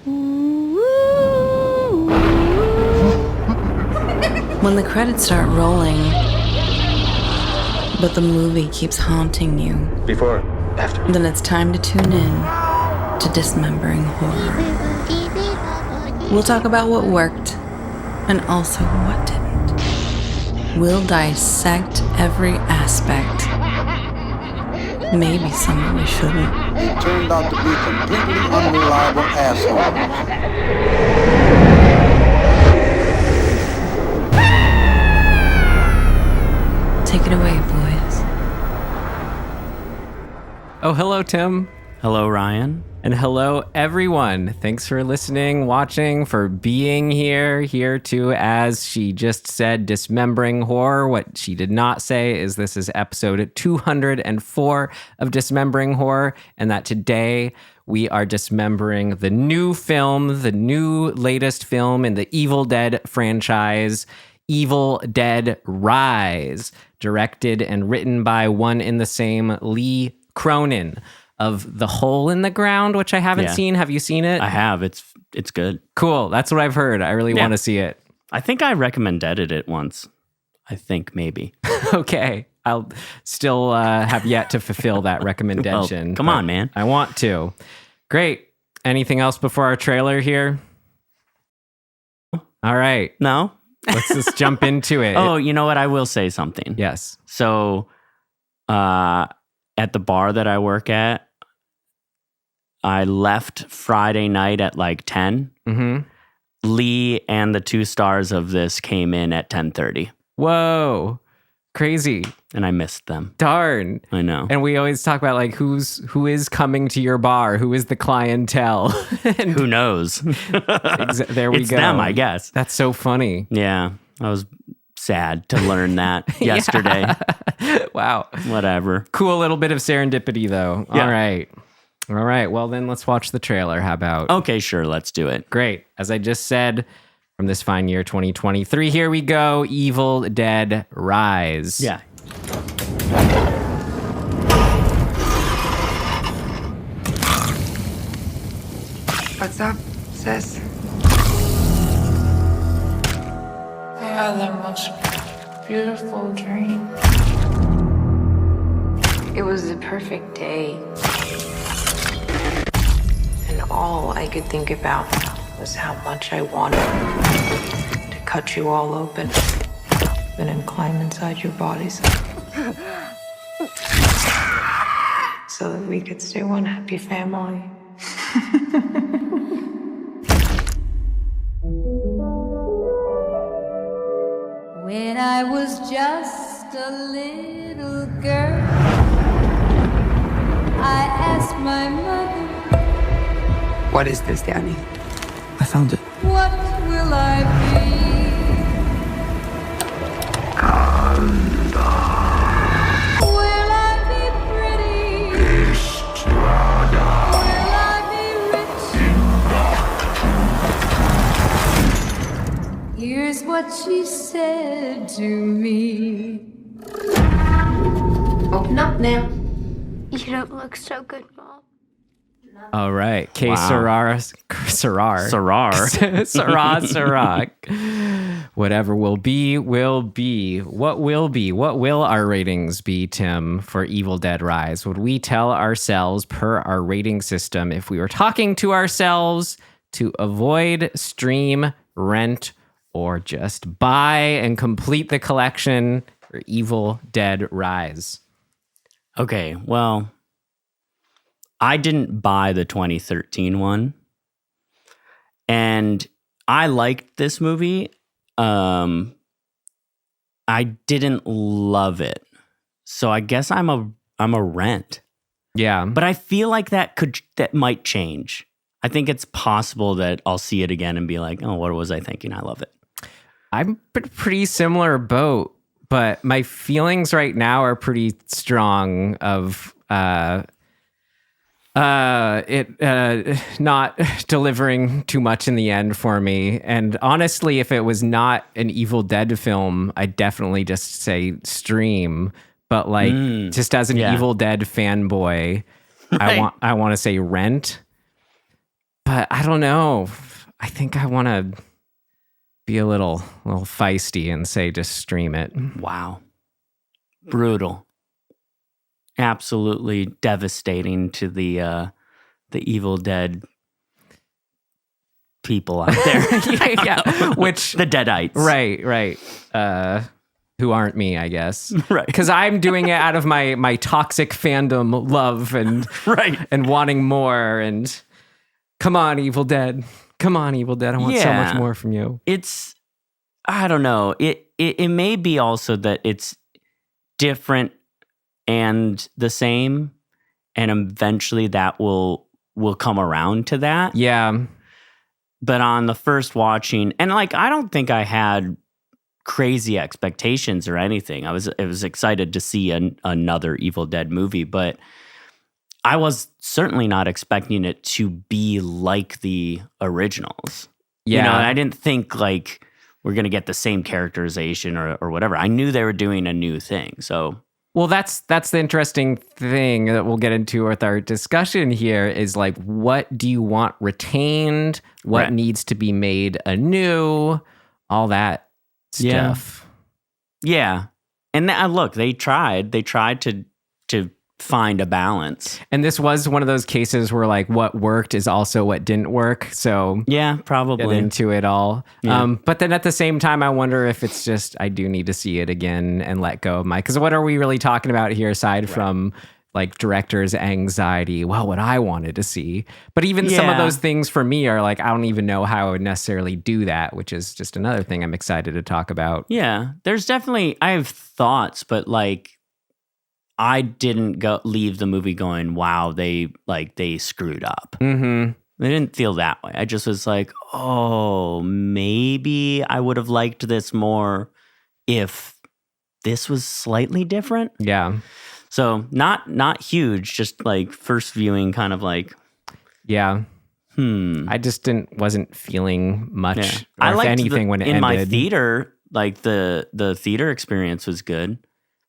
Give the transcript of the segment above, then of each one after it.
When the credits start rolling, but the movie keeps haunting you. Before, after. Then it's time to tune in to Dismembering Horror. We'll talk about what worked and also what didn't. We'll dissect every aspect. Maybe some that we shouldn't. They turned out to be completely unreliable assholes. Take it away, boys. Oh, hello, Tim. Hello, Ryan. And hello, everyone. Thanks for listening, watching, for being here to, as she just said, Dismembering Horror. What she did not say is this is episode 204 of Dismembering Horror, and that today we are dismembering the new film, the new latest film in the Evil Dead franchise, Evil Dead Rise, directed and written by one and the same Lee Cronin of The Hole in the Ground, which I haven't seen. Have you seen it? I have. It's good. Cool. That's what I've heard. I really want to see it. I think I recommended it once. I think maybe. Okay. I'll still have yet to fulfill that recommendation. Well, come on, man. I want to. Great. Anything else before our trailer here? All right. No? Let's just jump into it. Oh, you know what? I will say something. Yes. So, at the bar that I work at, I left Friday night at like 10. Mm-hmm. Lee and the two stars of this came in at 10:30. Whoa. Crazy. And I missed them. Darn. I know. And we always talk about like who is coming to your bar, who is the clientele. And who knows? there we it's go. It's them, I guess. That's so funny. Yeah. I was sad to learn that yesterday. Wow. Whatever. Cool little bit of serendipity though. Yeah. All right. Well, then let's watch the trailer. How about? Okay, sure. Let's do it. Great. As I just said, from this fine year 2023, here we go. Evil Dead Rise. Yeah. What's up, sis? I had the most beautiful dream. It was the perfect day. And all I could think about was how much I wanted to cut you all open and then climb inside your bodies so that we could stay one happy family. When I was just a little girl, I asked my mother, What is this, Danny? I found it. what will I be? Will I be pretty? Will I be rich? Here's what she said to me. Open up now. You don't look so good, Mom. All right. K. Wow. Sarar. Sarar. Whatever will be, will be. What will be? What will our ratings be, Tim, for Evil Dead Rise? Would we tell ourselves per our rating system if we were talking to ourselves to avoid, stream, rent, or just buy and complete the collection for Evil Dead Rise? Okay, well, I didn't buy the 2013 one, and I liked this movie. I didn't love it, so I guess I'm a rent. Yeah, But I feel like that might change. I think it's possible that I'll see it again and be like, oh, what was I thinking? I love it. I'm pretty similar boat, but my feelings right now are pretty strong of it not delivering too much in the end for me. And honestly, if it was not an Evil Dead film, I'd definitely just say stream. But like, just as an Evil Dead fanboy, Right. I want to say rent. But I don't know. I think I want to be a little feisty and say just stream it. Wow. Brutal. Absolutely devastating to the Evil Dead people out there. Yeah. Which the Deadites. Right. Who aren't me, I guess. Right. Because I'm doing it out of my toxic fandom love and right. and wanting more. And come on, Evil Dead. Come on, Evil Dead. I want so much more from you. It's, I don't know. It may be also that it's different and the same, and eventually that will come around to that. Yeah. But on the first watching, and like, I don't think I had crazy expectations or anything. I was excited to see another Evil Dead movie, but I was certainly not expecting it to be like the originals. Yeah. You know, I didn't think like we're going to get the same characterization or whatever. I knew they were doing a new thing. So, well, that's the interesting thing that we'll get into with our discussion here is like, what do you want retained? What needs to be made anew? All that stuff. Yeah. And look, they tried to find a balance. And this was one of those cases where like what worked is also what didn't work. So yeah, probably get into it all. Yeah. But then at the same time, I wonder if it's just, I do need to see it again and let go of because what are we really talking about here aside from like director's anxiety? Well, what I wanted to see. But even some of those things for me are like, I don't even know how I would necessarily do that, which is just another thing I'm excited to talk about. Yeah, there's definitely, I have thoughts, but like, I didn't leave the movie going, wow, they screwed up. Mm-hmm. I didn't feel that way. I just was like, oh, maybe I would have liked this more if this was slightly different. Yeah. So not huge, just like first viewing kind of like, yeah. I just wasn't feeling much. Yeah. Or I liked anything when it ended. In my theater, like the theater experience was good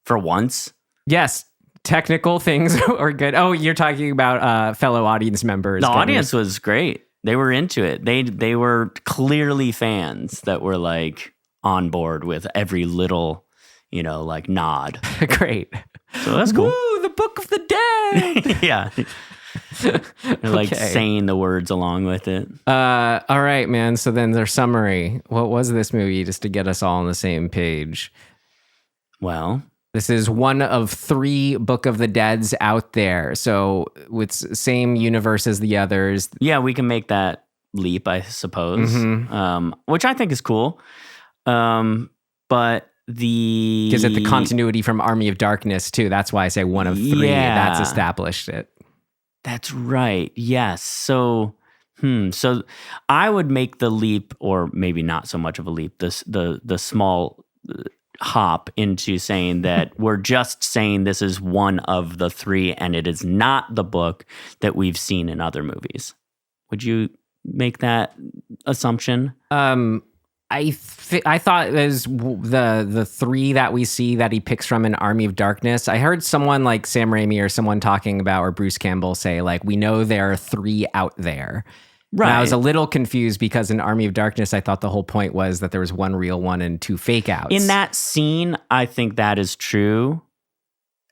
for once. Yes, technical things are good. Oh, you're talking about fellow audience members. The audience was great. They were into it. They were clearly fans that were like on board with every little, like nod. Great. So that's cool. Woo, the Book of the Dead. Yeah. They're like saying the words along with it. All right, man. So then their summary. What was this movie just to get us all on the same page? Well, this is one of 3 Book of the Deads out there. So with same universe as the others. Yeah, we can make that leap, I suppose, which I think is cool. But gives it the continuity from Army of Darkness, too. That's why I say one of 3. Yeah. That's established it. That's right. Yes. So I would make the leap, or maybe not so much of a leap, the small hop into saying that we're just saying this is one of the 3 and it is not the book that we've seen in other movies. Would you make that assumption? I thought there's the 3 that we see that he picks from in Army of Darkness. I heard someone like Sam Raimi or someone talking about, or Bruce Campbell say like, we know there are 3 out there. Right. And I was a little confused because in Army of Darkness, I thought the whole point was that there was 1 real one and 2 fake outs. In that scene, I think that is true.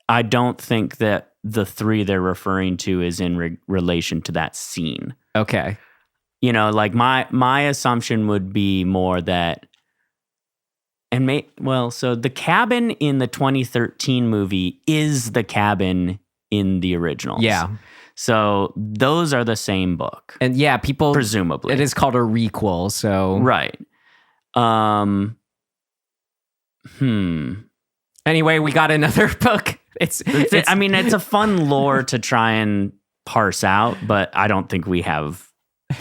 I don't think that the 3 they're referring to is in relation to that scene. Okay. Like my assumption would be more that, so the cabin in the 2013 movie is the cabin in the originals. Yeah. So those are the same book. And yeah, people presumably. It is called a requel, so right. Anyway, we got another book. It's a fun lore to try and parse out, but I don't think we have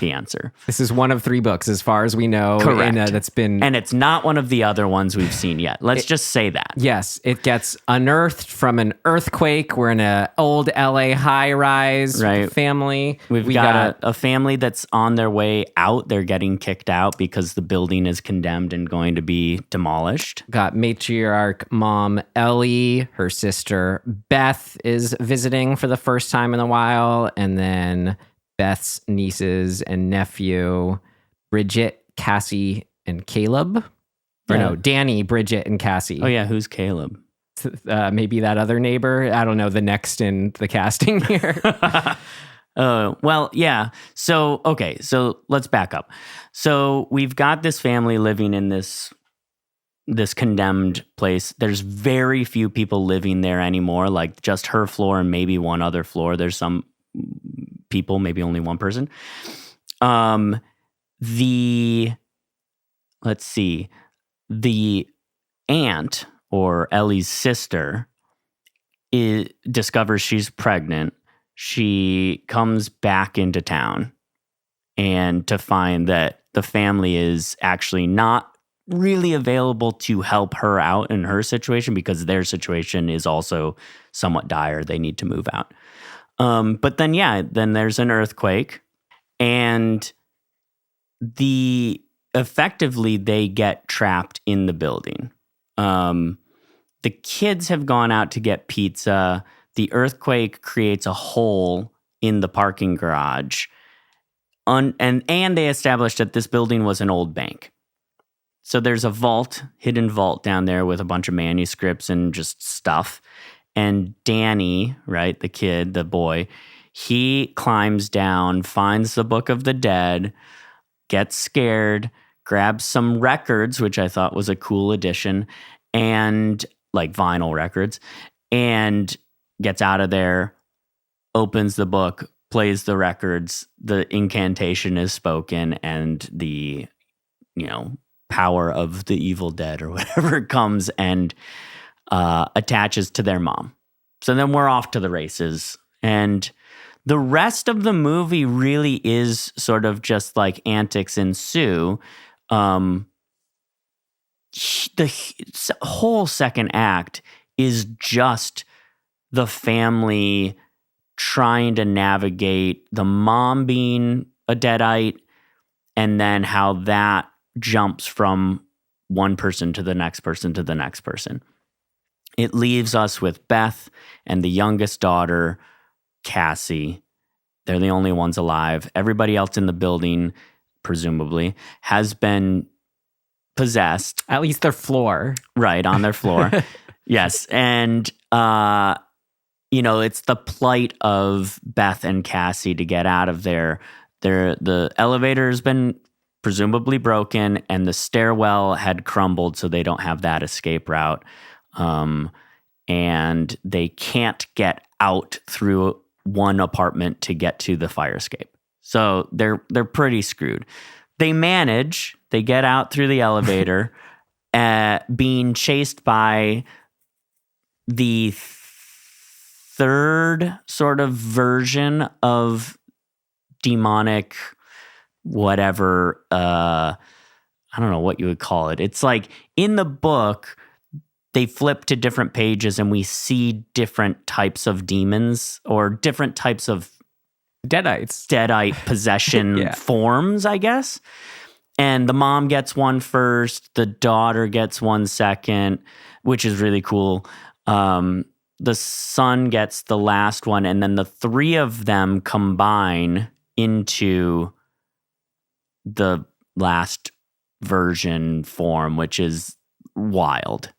the answer. This is one of 3 books, as far as we know. Correct. That's been, and it's not one of the other ones we've seen yet. Let's just say that. Yes, it gets unearthed from an earthquake. We're in an old LA high-rise family. We got a family that's on their way out. They're getting kicked out because the building is condemned and going to be demolished. Got matriarch mom Ellie, her sister Beth is visiting for the first time in a while, and then Beth's nieces and nephew, Bridget, Cassie, and Caleb. Or no, Danny, Bridget, and Cassie. Oh, yeah. Who's Caleb? Maybe that other neighbor. I don't know, the next in the casting here. Well, yeah. So, okay. So let's back up. So we've got this family living in this condemned place. There's very few people living there anymore, like just her floor and maybe one other floor. There's some people, maybe only one person. Let's see. The aunt, or Ellie's sister, discovers she's pregnant. She comes back into town and to find that the family is actually not really available to help her out in her situation because their situation is also somewhat dire. They need to move out. But then there's an earthquake, and effectively they get trapped in the building. The kids have gone out to get pizza. The earthquake creates a hole in the parking garage. And they established that this building was an old bank. So there's a hidden vault down there with a bunch of manuscripts and just stuff. And Danny, right, the kid, the boy, he climbs down, finds the Book of the Dead, gets scared, grabs some records, which I thought was a cool addition, and like vinyl records, and gets out of there, opens the book, plays the records, the incantation is spoken, and the, power of the evil dead or whatever comes and attaches to their mom. So then we're off to the races. And the rest of the movie really is sort of just like antics ensue. The whole second act is just the family trying to navigate the mom being a deadite, and then how that jumps from one person to the next person to the next person. It leaves us with Beth and the youngest daughter, Cassie. They're the only ones alive. Everybody else in the building, presumably, has been possessed. At least their floor. Right, on their floor. Yes. And, it's the plight of Beth and Cassie to get out of there. The elevator has been presumably broken, and the stairwell had crumbled, so they don't have that escape route. And they can't get out through one apartment to get to the fire escape. So they're pretty screwed. They get out through the elevator, being chased by the third sort of version of demonic whatever, I don't know what you would call it. It's like in the book, they flip to different pages and we see different types of demons or different types of deadite possession forms, I guess. And the mom gets one first, the daughter gets one second, which is really cool. The son gets the last one, and then the three of them combine into the last version form, which is wild.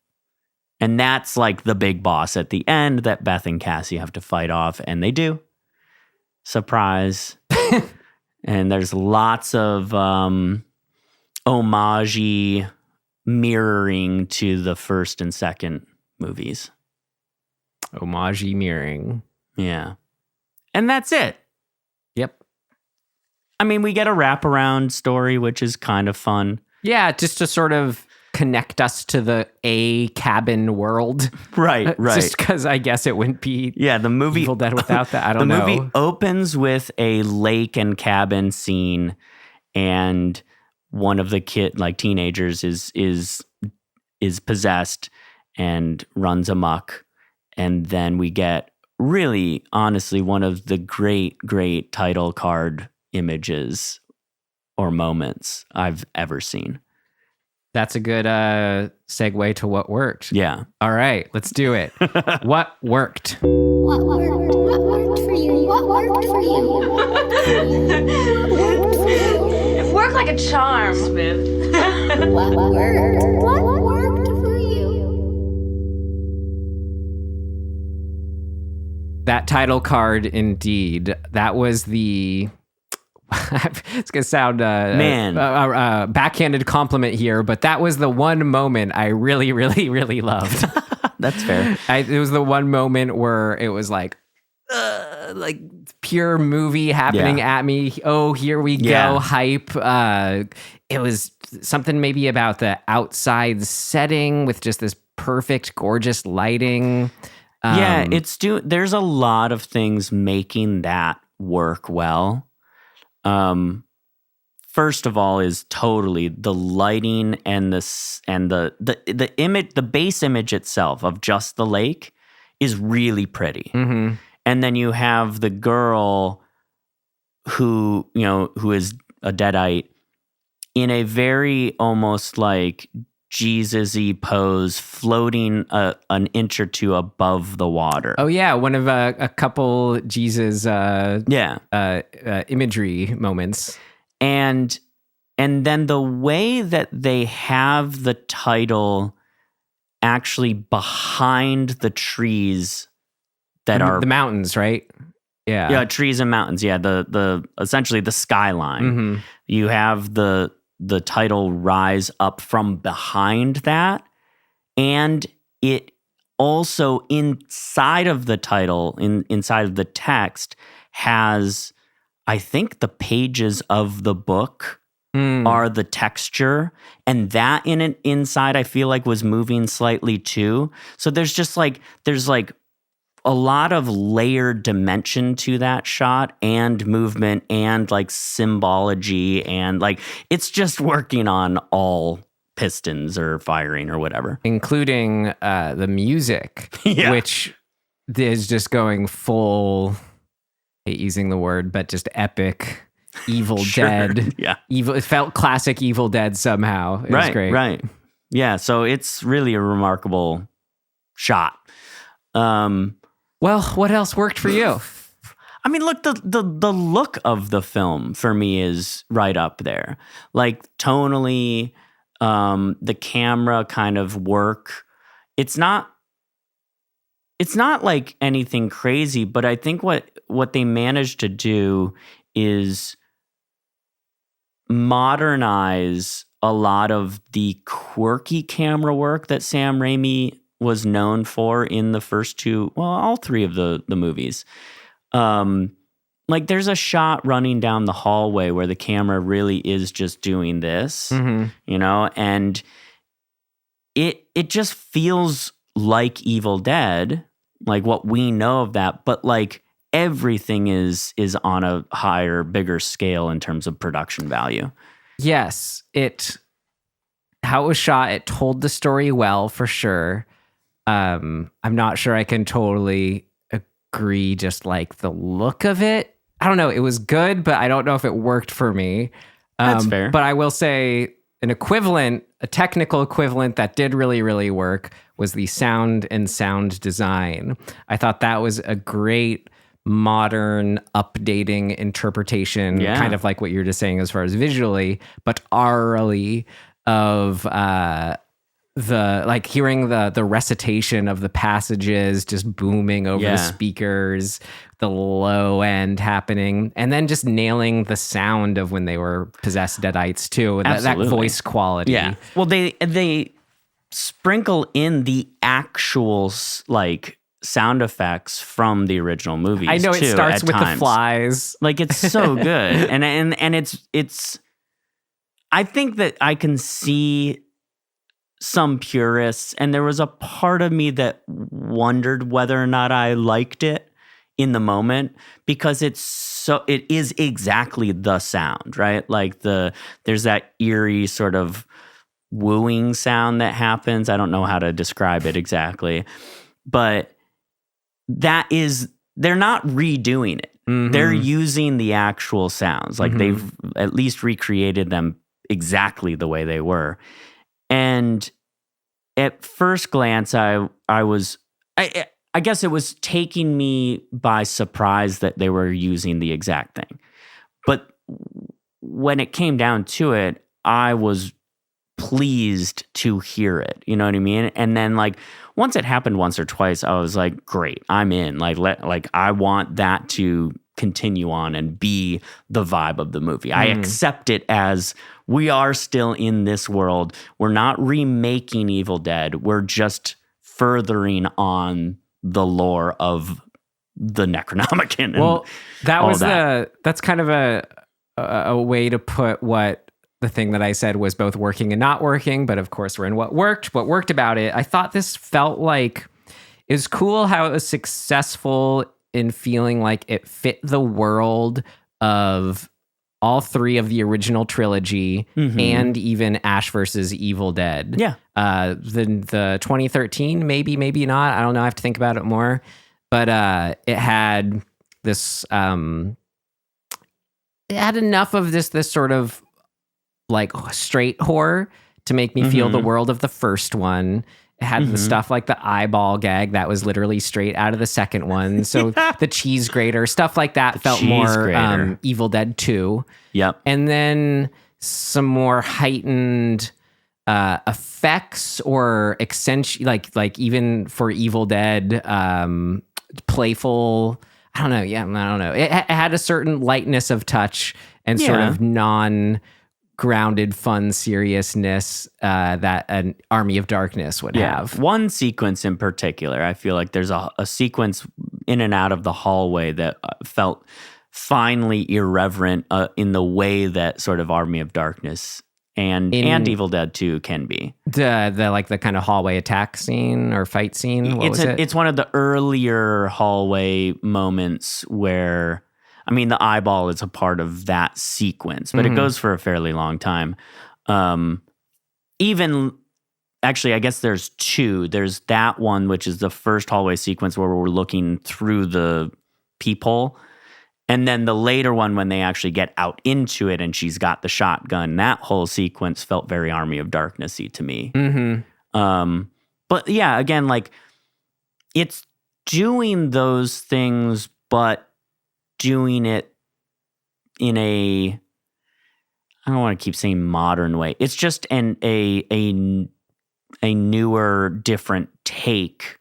And that's like the big boss at the end that Beth and Cassie have to fight off, and they do. Surprise. And there's lots of homage mirroring to the first and second movies. Homage mirroring. Yeah. And that's it. Yep. I mean, we get a wraparound story, which is kind of fun. Yeah, just to sort of connect us to the cabin world. Right. Just because I guess it wouldn't be the movie Evil Dead without that. I don't know. The movie opens with a lake and cabin scene, and one of the teenagers is possessed and runs amok. And then we get really, honestly, one of the great, great title card images or moments I've ever seen. That's a good segue to what worked. Yeah. All right, let's do it. What worked? What What worked? What worked for you? What worked for you? What worked for you? What worked for you? It worked like a charm, Smith. What worked? What worked for you? That title card, indeed. That was the... it's going to sound backhanded compliment here, but that was the one moment I really, really, really loved. That's fair. It was the one moment where it was like pure movie happening at me. Oh, here we go. Hype. It was something maybe about the outside setting with just this perfect, gorgeous lighting. There's a lot of things making that work well. First of all is totally the lighting and the image, the base image itself of just the lake is really pretty. Mm-hmm. And then you have the girl who is a deadite in a very almost like Jesus-y pose, floating an inch or two above the water. Oh yeah, one of a couple Jesus imagery moments. And then the way that they have the title actually behind the trees that are the mountains, right? Yeah, trees and mountains. Yeah, the essentially the skyline. Mm-hmm. You have the title rise up from behind that, and it also inside of the title, inside of the text, has, I think, the pages of the book are the texture, and that inside I feel like was moving slightly too. So there's a lot of layered dimension to that shot, and movement, and like symbology, and like it's just working on all pistons or firing or whatever, including the music, which is just going full, I hate using the word, but just epic Evil Dead. Yeah, it felt classic Evil Dead somehow. It was great. Right. Yeah, so it's really a remarkable shot. Well, what else worked for you? I mean, look, the look of the film for me is right up there. Like tonally, the camera kind of work. It's not like anything crazy, but I think what they managed to do is modernize a lot of the quirky camera work that Sam Raimi was known for in the first all three of the movies. Like there's a shot running down the hallway where the camera really is just doing this, and it just feels like Evil Dead, like what we know of that, but like everything is on a higher, bigger scale in terms of production value. Yes, how it was shot, it told the story well for sure. I'm not sure I can totally agree just like the look of it. I don't know, it was good, but I don't know if it worked for me. That's fair. But I will say a technical equivalent that did really, really work was the sound and sound design. I thought that was a great modern updating interpretation, kind of like what you're just saying as far as visually, but aurally of the like hearing the recitation of the passages just booming over the speakers, the low end happening, and then just nailing the sound of when they were possessed deadites too, that voice quality. Yeah. Well, they sprinkle in the actual like sound effects from the original movies. I know it starts with times. The flies. Like it's so good. and it's I think that I can see some purists, and there was a part of me that wondered whether or not I liked it in the moment, because it is exactly the sound, right? Like there's that eerie sort of wooing sound that happens. I don't know how to describe it exactly, but they're not redoing it. Mm-hmm. They're using the actual sounds. Like they've at least recreated them exactly the way they were. And at first glance, I I guess it was taking me by surprise that they were using the exact thing. But when it came down to it, I was pleased to hear it. You know what I mean? And then like once it happened once or twice, I was like, great, I'm in. Like I want that to continue on and be the vibe of the movie. I accept it as we are still in this world. We're not remaking Evil Dead. We're just furthering on the lore of the Necronomicon. Well, that's kind of a way to put what the thing that I said was both working and not working, but of course we're in what worked about it. I thought this felt like it was cool how it was successful in feeling like it fit the world of all three of the original trilogy and even Ash versus Evil Dead. Yeah. The 2013, maybe not. I don't know. I have to think about it more. But it had this, it had enough of this sort of like straight horror to make me feel the world of the first one. It had the stuff like the eyeball gag that was literally straight out of the second one. So the cheese grater, stuff like that felt more Evil Dead 2. Yep. And then some more heightened effects or like even for Evil Dead, playful. I don't know. Yeah, I don't know. It had a certain lightness of touch and sort of non-grounded, fun seriousness that an Army of Darkness would have. One sequence in particular, I feel like there's a sequence in and out of the hallway that felt finely irreverent in the way that sort of Army of Darkness and Evil Dead 2 can be. The like the kind of hallway attack scene or fight scene. It's one of the earlier hallway moments where, I mean, the eyeball is a part of that sequence, but it goes for a fairly long time. Actually, I guess there's two. There's that one, which is the first hallway sequence where we're looking through the peephole. And then the later one when they actually get out into it and she's got the shotgun, that whole sequence felt very Army of Darkness-y to me. But yeah, again, like it's doing those things, but doing it in a, I don't want to keep saying modern way. It's just a newer, different take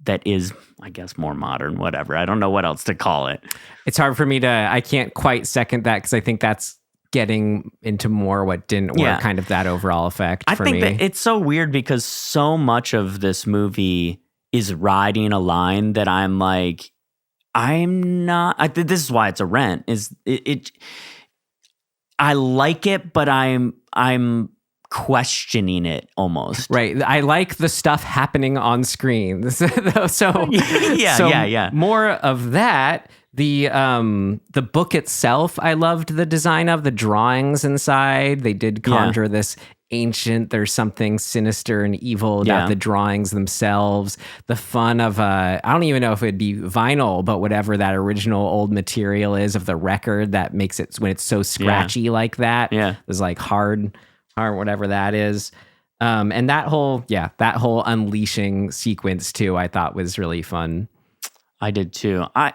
that is, I guess, more modern, whatever. I don't know what else to call it. It's hard for me I can't quite second that because I think that's getting into more what didn't work, kind of that overall effect for me. I think that it's so weird because so much of this movie is riding a line that I'm like, this is why it's a rent, I like it, but I'm questioning it almost. Right. I like the stuff happening on screen. So more of that. The book itself, I loved the design of the drawings inside. They did conjure this ancient, there's something sinister and evil about the drawings themselves. The fun of I don't even know if it'd be vinyl, but whatever that original old material is of the record that makes it when it's so scratchy like that. Yeah. There's like hard whatever that is. And that whole unleashing sequence too, I thought was really fun. I did too. I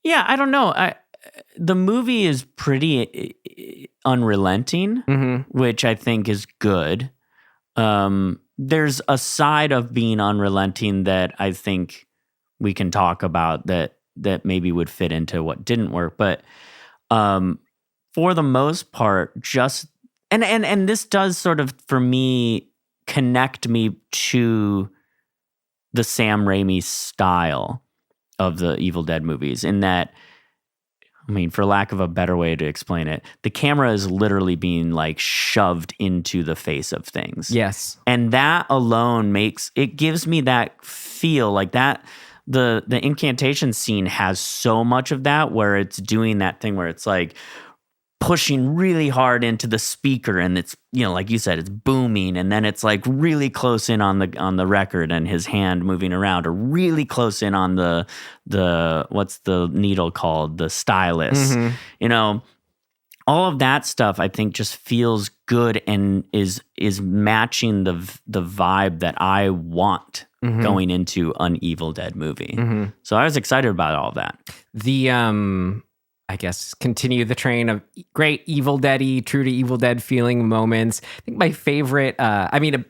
don't know. The movie is pretty unrelenting, which I think is good. There's a side of being unrelenting that I think we can talk about that maybe would fit into what didn't work. But for the most part, just and this does sort of, for me, connect me to the Sam Raimi style of the Evil Dead movies in that, I mean, for lack of a better way to explain it, the camera is literally being like shoved into the face of things. Yes. And that alone gives me that feel like that. The incantation scene has so much of that where it's doing that thing where it's like pushing really hard into the speaker and it's, like you said, it's booming, and then it's like really close in on the record and his hand moving around, or really close in on the what's the needle called, the stylus, all of that stuff, I think, just feels good and is matching the vibe that I want going into an Evil Dead movie. So I was excited about all of that. The I guess continue the train of great Evil Dead-y, true to Evil Dead feeling moments. I think my favorite,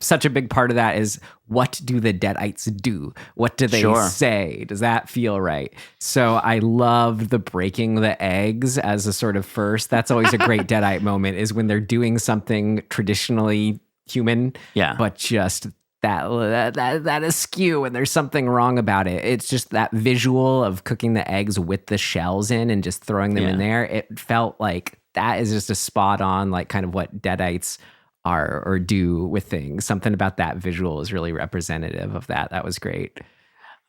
such a big part of that is, what do the Deadites do? What do they say? Does that feel right? So I love the breaking the eggs as a sort of first. That's always a great Deadite moment, is when they're doing something traditionally human, but just that askew and there's something wrong about it. It's just that visual of cooking the eggs with the shells in and just throwing them in there. It felt like that is just a spot on, like, kind of what Deadites are or do with things. Something about that visual is really representative of that. That was great.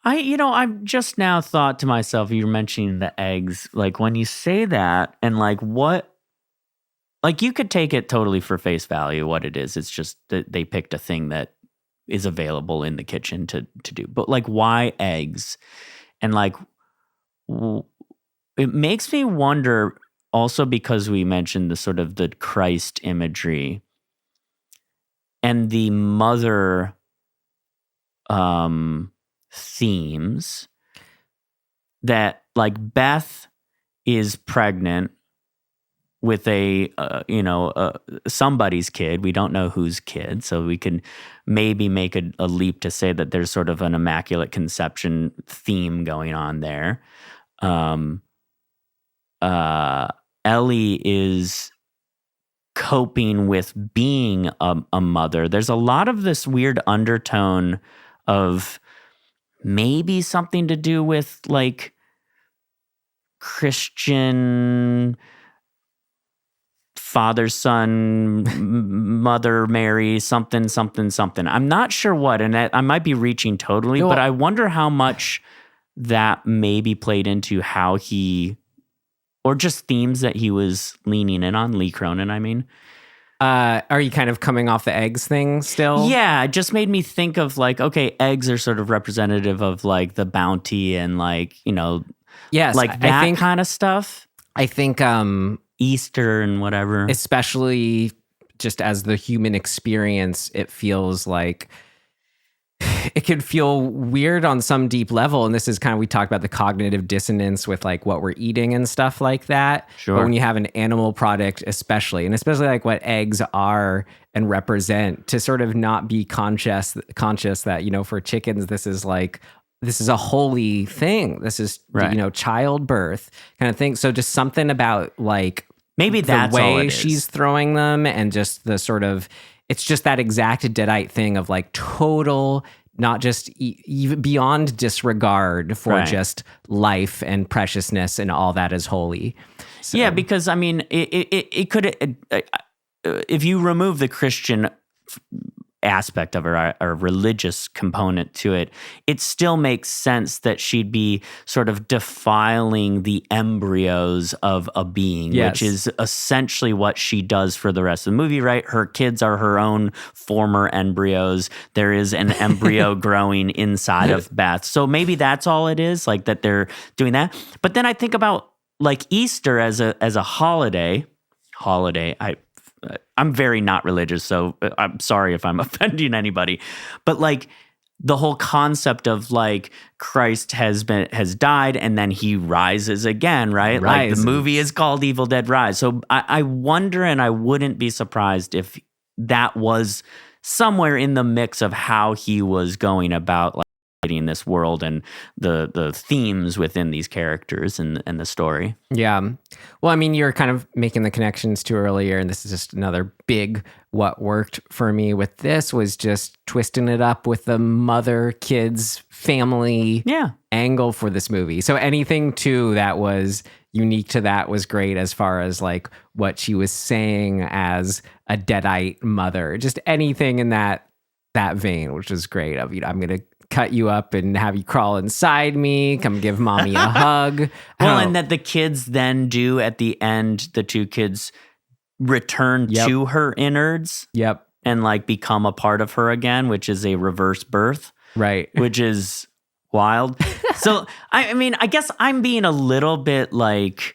I've just now thought to myself, you're mentioning the eggs, like, when you say that, and like, what, like, you could take it totally for face value what it is. It's just that they picked a thing that is available in the kitchen to do. But like, why eggs? And like, it makes me wonder also, because we mentioned the sort of the Christ imagery and the mother themes, that like Beth is pregnant with somebody's kid. We don't know whose kid, so we can maybe make a leap to say that there's sort of an immaculate conception theme going on there. Ellie is coping with being a mother. There's a lot of this weird undertone of maybe something to do with like Christian Father, Son, Mother Mary, something. I'm not sure what, and I might be reaching totally, but I wonder how much that maybe played into how he, or just themes that he was leaning in on, Lee Cronin, I mean. Are you kind of coming off the eggs thing still? Yeah, it just made me think of like, okay, eggs are sort of representative of like the bounty and like, yes, like that kind of stuff. I think Easter and whatever. Especially just as the human experience, it feels like it could feel weird on some deep level. And this is kind of, we talked about the cognitive dissonance with like what we're eating and stuff like that. Sure. But when you have an animal product, especially like what eggs are and represent, to sort of not be conscious that, for chickens, this is a holy thing. This is, childbirth kind of thing. So just something about like maybe that's the way all it is. She's throwing them, and just the sort of, it's just that exact Deadite thing of like total, not just even beyond disregard for just life and preciousness and all that is holy. So. Yeah, because I mean, it could, if you remove the Christian aspect of her, or religious component to it, it still makes sense that she'd be sort of defiling the embryos of a being, which is essentially what she does for the rest of the movie, right? Her kids are her own former embryos. There is an embryo growing inside of Beth. So maybe that's all it is, like that they're doing that. But then I think about like Easter as a holiday. I'm very not religious, so I'm sorry if I'm offending anybody. But like the whole concept of like Christ has died and then he rises again, right? Like the movie is called Evil Dead Rise. So I wonder, and I wouldn't be surprised if that was somewhere in the mix of how he was going about like in this world and the themes within these characters and the story. Yeah. Well, I mean, you're kind of making the connections to earlier, and this is just another big what worked for me with this was just twisting it up with the mother, kids, family angle for this movie. So anything too that was unique to that was great, as far as like what she was saying as a Deadite mother, just anything in that vein, which was great. I'm going to cut you up and have you crawl inside me, come give mommy a hug. Well, and that the kids then do at the end, the two kids return to her innards. Yep. And like become a part of her again, which is a reverse birth. Right. Which is wild. So, I mean, I guess I'm being a little bit like,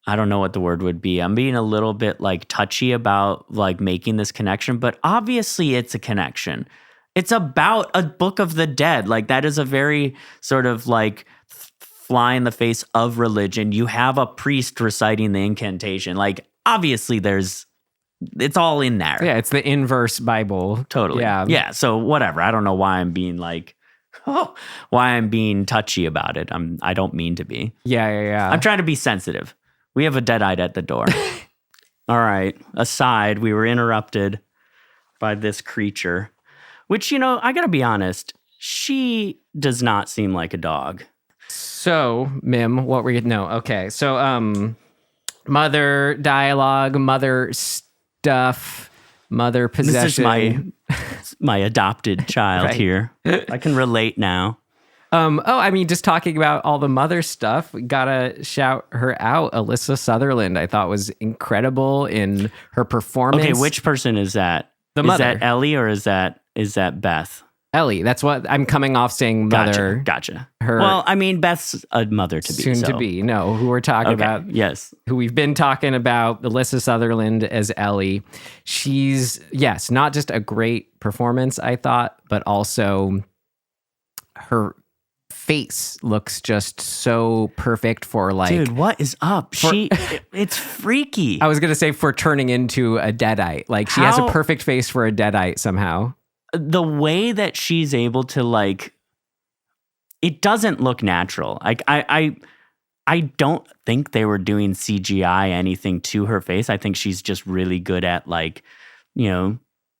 I don't know what the word would be. I'm being a little bit like touchy about like making this connection, but obviously it's a connection. It's about a Book of the Dead. Like that is a very sort of like fly in the face of religion. You have a priest reciting the incantation. Like obviously it's all in there. Yeah, it's the inverse Bible. Totally. Yeah. Yeah. So whatever. I don't know why I'm being like, why I'm being touchy about it. I don't mean to be. Yeah. I'm trying to be sensitive. We have a deadite at the door. All right. Aside, we were interrupted by this creature, which, I got to be honest, she does not seem like a dog. So, Mim, what were you... No, okay. So, mother dialogue, mother stuff, mother possession. This is my adopted child Right. here. I can relate now. Just talking about all the mother stuff, we gotta shout her out. Alyssa Sutherland, I thought, was incredible in her performance. Okay, which person is that? The mother. Is that Ellie or is that Beth? Ellie. That's what I'm coming off saying. Mother. Gotcha. Her. Well, I mean, Beth's a mother to be. Soon to be. No, who we're talking about. Yes. Who we've been talking about, Alyssa Sutherland as Ellie. She's, yes, not just a great performance, I thought, but also her face looks just so perfect for like... Dude, what is up? It's freaky. I was going to say for turning into a deadite. Like she has a perfect face for a deadite somehow. The way that she's able to like... It doesn't look natural. Like I don't think they were doing CGI anything to her face. I think she's just really good at like,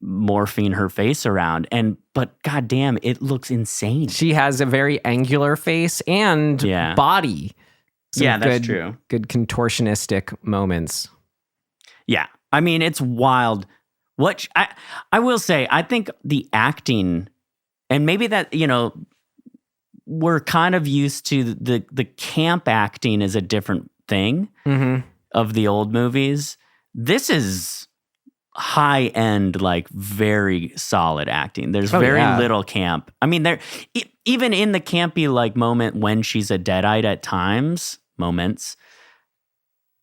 morphing her face around. But goddamn, it looks insane. She has a very angular face and body. That's true. Good contortionistic moments. Yeah. I mean, it's wild. What I will say, I think the acting, and maybe that, we're kind of used to the camp acting is a different thing of the old movies. This is high end, like very solid acting. There's very little camp. I mean, even in the campy like moment when she's a deadite at moments,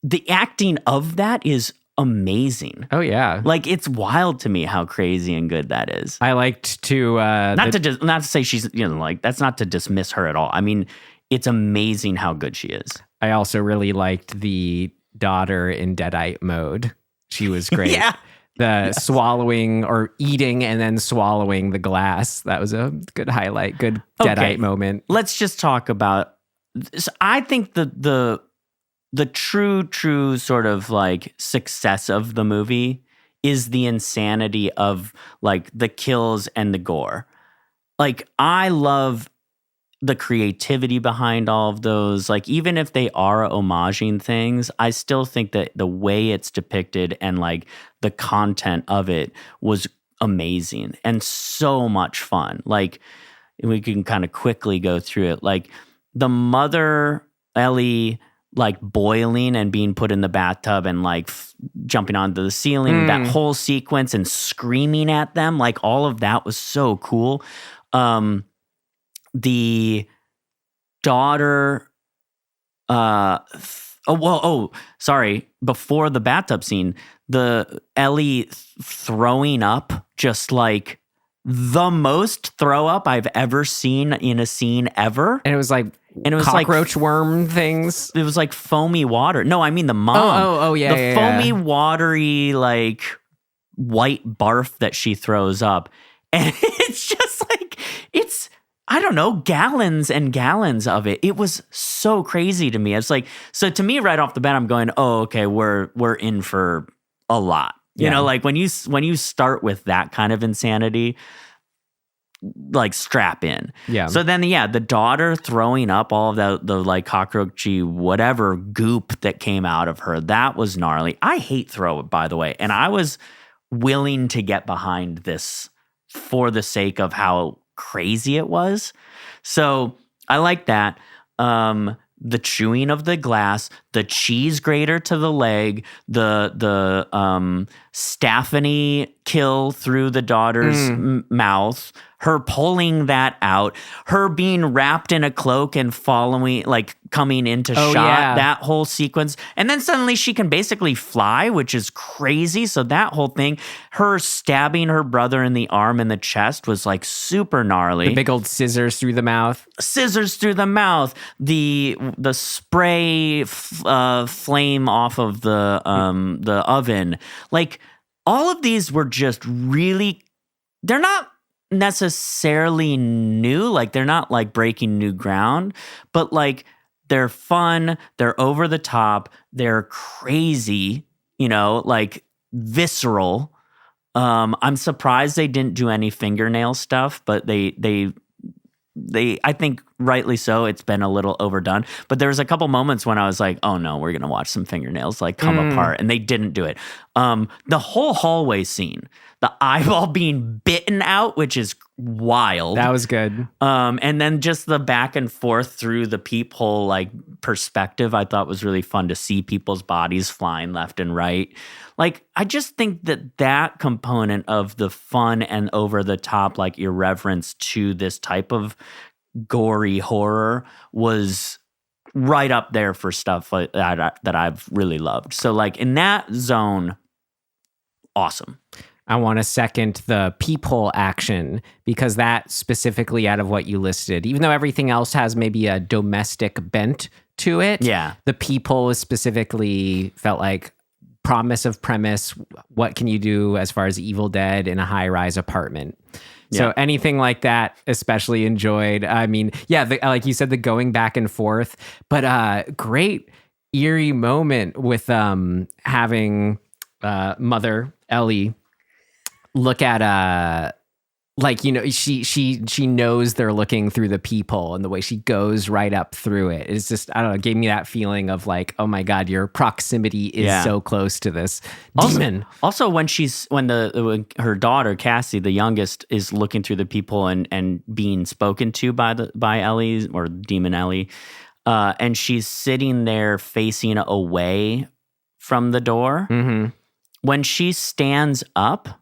the acting of that is amazing. Oh yeah, like it's wild to me how crazy and good that is. I liked to not to say she's like that's not to dismiss her at all. I mean, it's amazing how good she is. I also really liked the daughter in deadite mode. She was great. Swallowing or eating and then swallowing the glass. That was a good highlight. Good deadite moment. Let's just talk about. I think the true sort of like success of the movie is the insanity of like the kills and the gore. Like I love the creativity behind all of those. Like even if they are homaging things, I still think that the way it's depicted and like the content of it was amazing and so much fun. Like we can kind of quickly go through it. Like the mother, Ellie, like boiling and being put in the bathtub and like jumping onto the ceiling, that whole sequence and screaming at them, like all of that was so cool. The daughter, sorry, before the bathtub scene, the Ellie throwing up, just like the most throw up I've ever seen in a scene ever. And it was like cockroach worm things. It was like foamy water. No, I mean the mom. Oh yeah. The foamy, watery, like white barf that she throws up. And it's just like, it's, I don't know, gallons and gallons of it. It was so crazy to me. It's like, so to me right off the bat, I'm going, oh, okay, we're in for a lot. You know, like when you start with that kind of insanity, like strap in. Yeah. So then, the daughter throwing up all of the like cockroachy whatever goop that came out of her, that was gnarly. I hate throw up, by the way. And I was willing to get behind this for the sake of how crazy it was. So I like that. The chewing of the glass, the cheese grater to the leg, the Stephanie kill through the daughter's mouth, her pulling that out, her being wrapped in a cloak and following, like coming into shot, that whole sequence. And then suddenly she can basically fly, which is crazy. So that whole thing, her stabbing her brother in the arm and the chest was like super gnarly. The big old scissors through the mouth. Scissors through the mouth. The spray flame off of the oven. Like all of these were just really, they're not necessarily new, like they're not like breaking new ground, but like they're fun, they're over the top, they're crazy, you know, like visceral. I'm surprised they didn't do any fingernail stuff, but they I think rightly so, it's been a little overdone. But there was a couple moments when I was like, oh no, we're gonna watch some fingernails like come apart, and they didn't do it. The whole hallway scene, the eyeball being bitten out, which is wild. That was good. And then just the back and forth through the peephole like perspective, I thought was really fun to see people's bodies flying left and right. Like, I just think that component of the fun and over the top, like irreverence to this type of gory horror was right up there for stuff like that I've really loved. So like in that zone, awesome. I want to second the peephole action because that specifically out of what you listed, even though everything else has maybe a domestic bent to it, the peephole is specifically felt like promise of premise. What can you do as far as Evil Dead in a high-rise apartment? So anything like that, especially enjoyed. I mean, like you said, the going back and forth, but great eerie moment with having Mother Ellie look at like, you know, she knows they're looking through the peephole, and the way she goes right up through it. It's just, I don't know, gave me that feeling of like, oh my God, your proximity is so close to this demon. Also when her daughter, Cassie, the youngest, is looking through the peephole and being spoken to by Ellie, or Demon Ellie, and she's sitting there facing away from the door. Mm-hmm. When she stands up,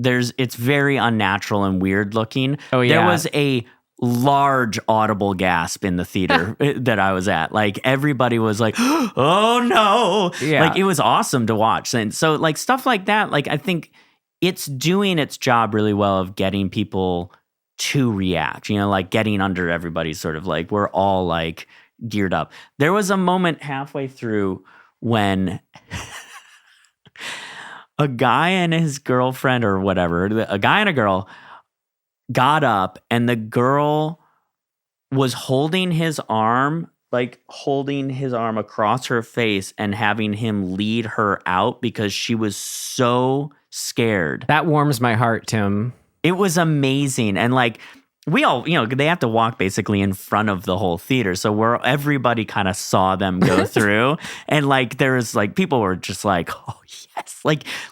it's very unnatural and weird looking. Oh, yeah. There was a large audible gasp in the theater that I was at. Like everybody was like, oh no. Yeah. Like it was awesome to watch. And so like stuff like that, like I think it's doing its job really well of getting people to react, you know, like getting under everybody's sort of like, we're all like geared up. There was a moment halfway through when a guy and his girlfriend or whatever, a guy and a girl got up, and the girl was holding his arm across her face and having him lead her out because she was so scared. That warms my heart, Tim. It was amazing. And like, we all, you know, they have to walk basically in front of the whole theater. So everybody kind of saw them go through. And like, there was like, people were just like, oh yes.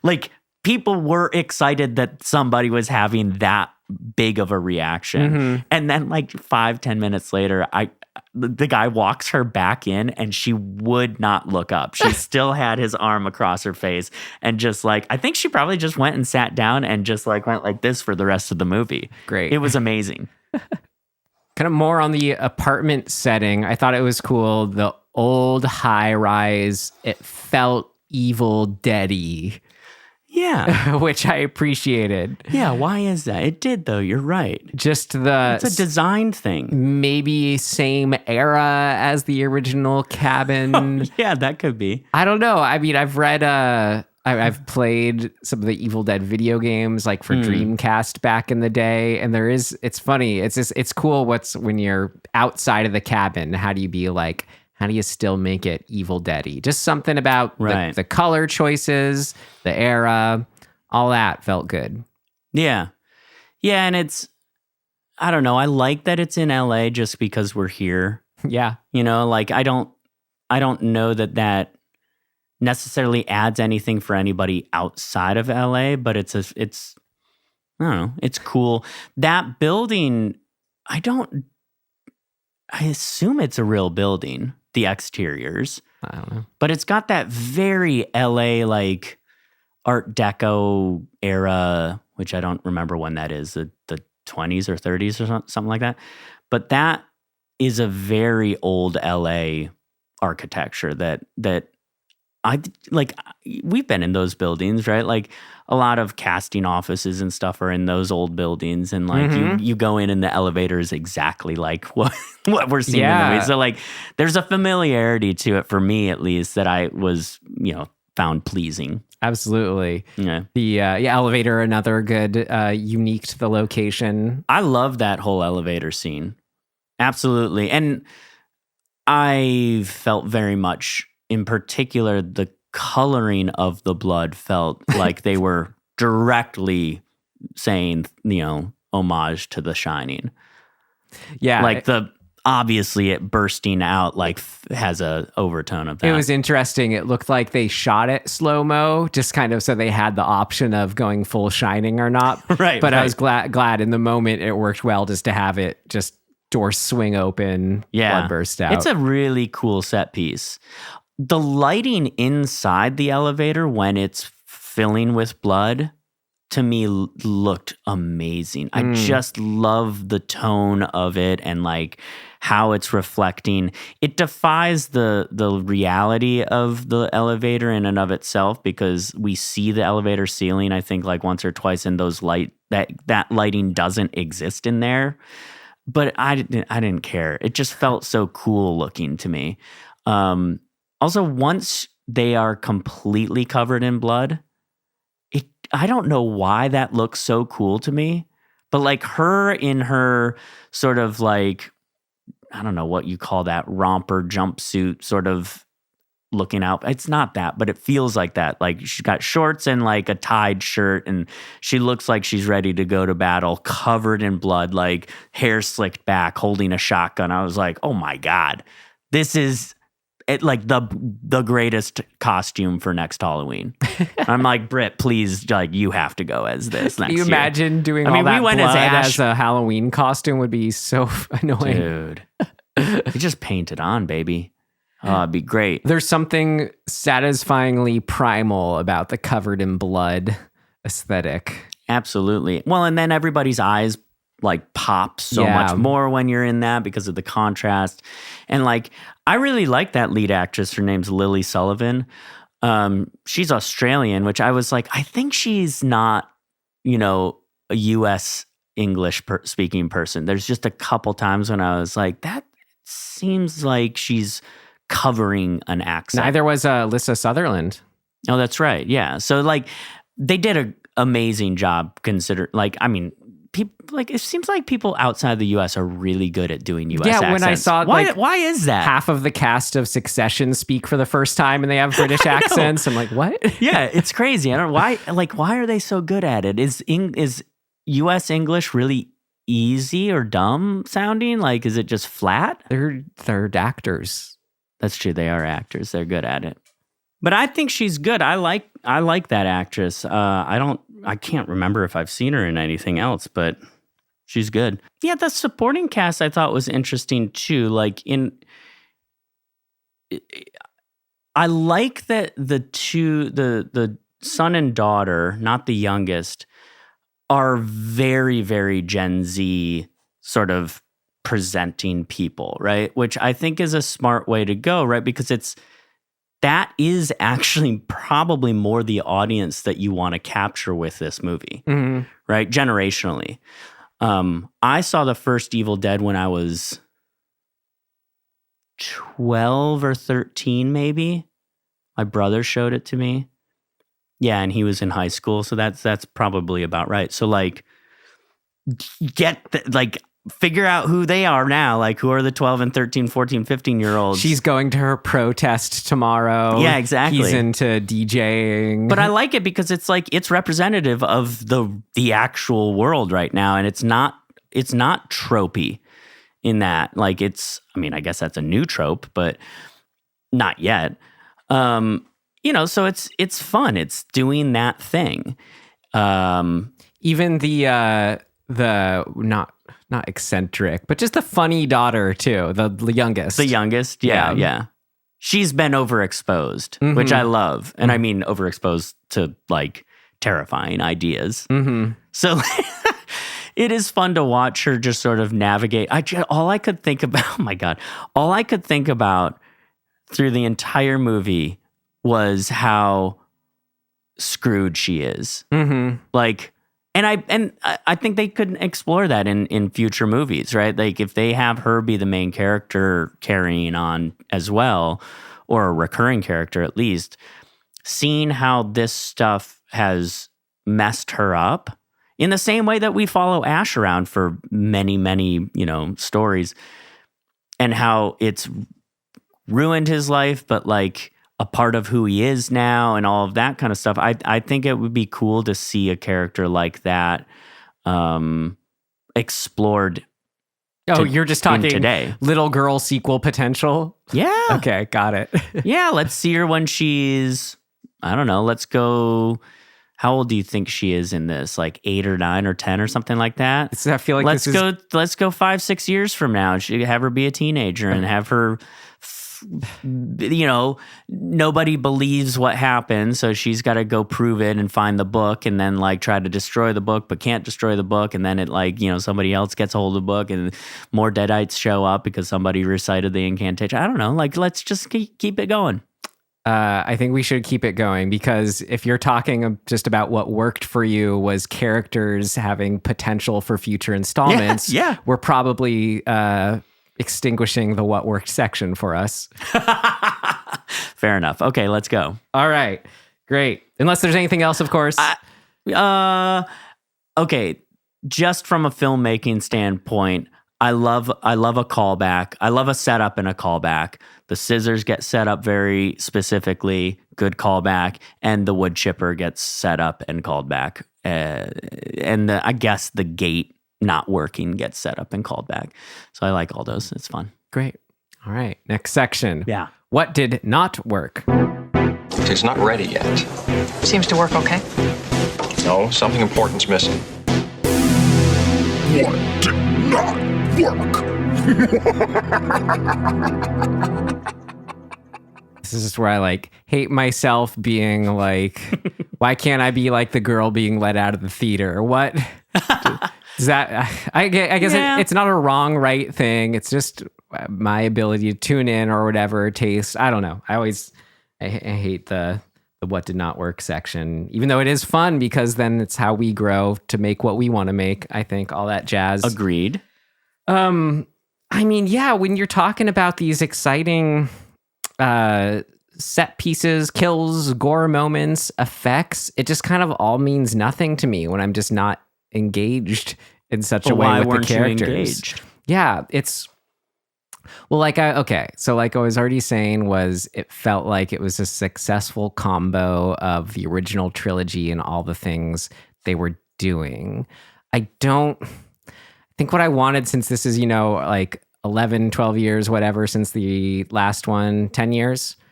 Like people were excited that somebody was having that big of a reaction. Mm-hmm. And then like 5-10 minutes later, the guy walks her back in, and she would not look up. She still had his arm across her face, and just like, I think she probably just went and sat down and just like went like this for the rest of the movie. Great. It was amazing. Kind of more on the apartment setting. I thought it was cool. The old high rise, it felt Evil Dead-y. Yeah. Which I appreciated. Yeah, why is that? It did, though. You're right. It's a design thing. Maybe same era as the original cabin. Oh, yeah, that could be. I don't know. I mean, I've read, I've played some of the Evil Dead video games, like for Dreamcast back in the day. And it's funny. It's cool when you're outside of the cabin. How do you still make it Evil Dead-y? Just something about the color choices, the era, all that felt good. Yeah. Yeah, and I don't know, I like that it's in LA just because we're here. Yeah. You know, like I don't know that necessarily adds anything for anybody outside of LA, but it's I don't know, it's cool. That building, I assume it's a real building. The exteriors. I don't know. But it's got that very LA like Art Deco era, which I don't remember when that is, the 20s or 30s or something like that. But that is a very old LA architecture that I like. We've been in those buildings, right? Like a lot of casting offices and stuff are in those old buildings, and like you go in and the elevator is exactly like what we're seeing in the movie. So like there's a familiarity to it for me, at least, that I was, found pleasing. Absolutely. Yeah. The elevator, another good, unique to the location. I love that whole elevator scene. Absolutely. And I felt very much, in particular, the coloring of the blood felt like they were directly saying, homage to The Shining. Yeah. Like obviously it bursting out has a overtone of that. It was interesting. It looked like they shot it slow-mo, just kind of so they had the option of going full Shining or not. Right. But I was glad in the moment it worked well just to have it just doors swing open, blood burst out. It's a really cool set piece. The lighting inside the elevator when it's filling with blood, to me, looked amazing. I just love the tone of it and like how it's reflecting. It defies the reality of the elevator in and of itself, because we see the elevator ceiling, I think, like once or twice, and those that lighting doesn't exist in there. But I didn't care. It just felt so cool looking to me. Also, once they are completely covered in blood, I don't know why that looks so cool to me, but like her in her sort of like, I don't know what you call that, romper jumpsuit sort of looking out. It's not that, but it feels like that. Like she's got shorts and like a tied shirt, and she looks like she's ready to go to battle, covered in blood, like hair slicked back, holding a shotgun. I was like, oh my God, this is like the greatest costume for next Halloween. I'm like, Britt, please, like, you have to go as this next Can you year. imagine doing all that blood as a Halloween costume would be so annoying. Dude, you just paint it on, baby. Oh, it'd be great. There's something satisfyingly primal about the covered in blood aesthetic. Absolutely. Well, and then everybody's eyes like pop so much more when you're in that because of the contrast. And like, I really like that lead actress. Her name's Lily Sullivan. She's Australian, which I was like, I think she's not, a U.S. English speaking person. There's just a couple times when I was like, that seems like she's covering an accent. Neither was Alyssa Sutherland. Oh, that's right. Yeah. So like, they did an amazing job people, like, it seems like people outside the U.S. are really good at doing U.S. accents. Yeah, when I saw why is that? Half of the cast of Succession speak for the first time and they have British accents. I'm like, what? Yeah, it's crazy. I don't know why. Like, why are they so good at it? Is U.S. English really easy or dumb sounding? Like, is it just flat? They're actors. That's true. They are actors. They're good at it. But I think she's good. I like that actress. I can't remember if I've seen her in anything else, but she's good. Yeah, the supporting cast I thought was interesting too. Like I like that the son and daughter, not the youngest, are very, very Gen Z sort of presenting people, right? Which I think is a smart way to go, right? Because that is actually probably more the audience that you want to capture with this movie, right? Generationally. I saw the first Evil Dead when I was 12 or 13, maybe. My brother showed it to me. Yeah, and he was in high school, so that's probably about right. So like, figure out who they are now, like who are the 12 and 13, 14, 15-year-olds. She's going to her protest tomorrow. Yeah, exactly. He's into DJing. But I like it because it's like, it's representative of the actual world right now, and it's not tropey in that. Like, I guess that's a new trope, but not yet. So it's fun. It's doing that thing. Even the not eccentric, but just the funny daughter too, the youngest. The youngest, yeah. she's been overexposed, which I love. And I mean overexposed to like terrifying ideas. So it is fun to watch her just sort of navigate. All I could think about, oh my God, all I could think about through the entire movie was how screwed she is. Like, and I think they could explore that in future movies, right? Like if they have her be the main character carrying on as well, or a recurring character at least, seeing how this stuff has messed her up in the same way that we follow Ash around for many, many, stories, and how it's ruined his life, but like a part of who he is now and all of that kind of stuff. I think it would be cool to see a character like that explored. Oh, you're just talking today. Little girl sequel potential? Yeah. Okay, got it. Yeah, let's see her when she's, I don't know, let's go, how old do you think she is in this? Like 8 or 9 or 10 or something like that? I feel like let's go 5-6 years from now. She have her be a teenager and have her, nobody believes what happened, so she's got to go prove it and find the book and then like try to destroy the book but can't destroy the book, and then it like somebody else gets a hold of the book and more deadites show up because somebody recited the incantation. I don't know, like let's just keep it going. I think we should keep it going, because if you're talking just about what worked for you was characters having potential for future installments, yeah. We're probably extinguishing the what worked section for us. Fair enough. Okay, let's go. All right, great. Unless there's anything else, of course. Okay, just from a filmmaking standpoint, I love a callback. I love a setup and a callback. The scissors get set up very specifically, good callback, and the wood chipper gets set up and called back. And I guess the gate not working gets set up and called back. So I like all those. It's fun. Great. All right. Next section. Yeah. What did not work? It's not ready yet. Seems to work okay. No, something important's missing. What did not work? This is where I like hate myself being like, why can't I be like the girl being let out of the theater? What? Is that, I guess it's not a wrong, right thing. It's just my ability to tune in or whatever taste. I don't know. I hate the what did not work section, even though it is fun because then it's how we grow to make what we want to make. I think all that jazz. Agreed. I mean, yeah, when you're talking about these exciting set pieces, kills, gore moments, effects, it just kind of all means nothing to me when I'm just not engaged in such a way with the characters. You engaged? Yeah, it's like so like I was already saying, was it felt like it was a successful combo of the original trilogy and all the things they were doing. I think what I wanted, since this is, like 11, 12 years, whatever, since the last one, 10 years, I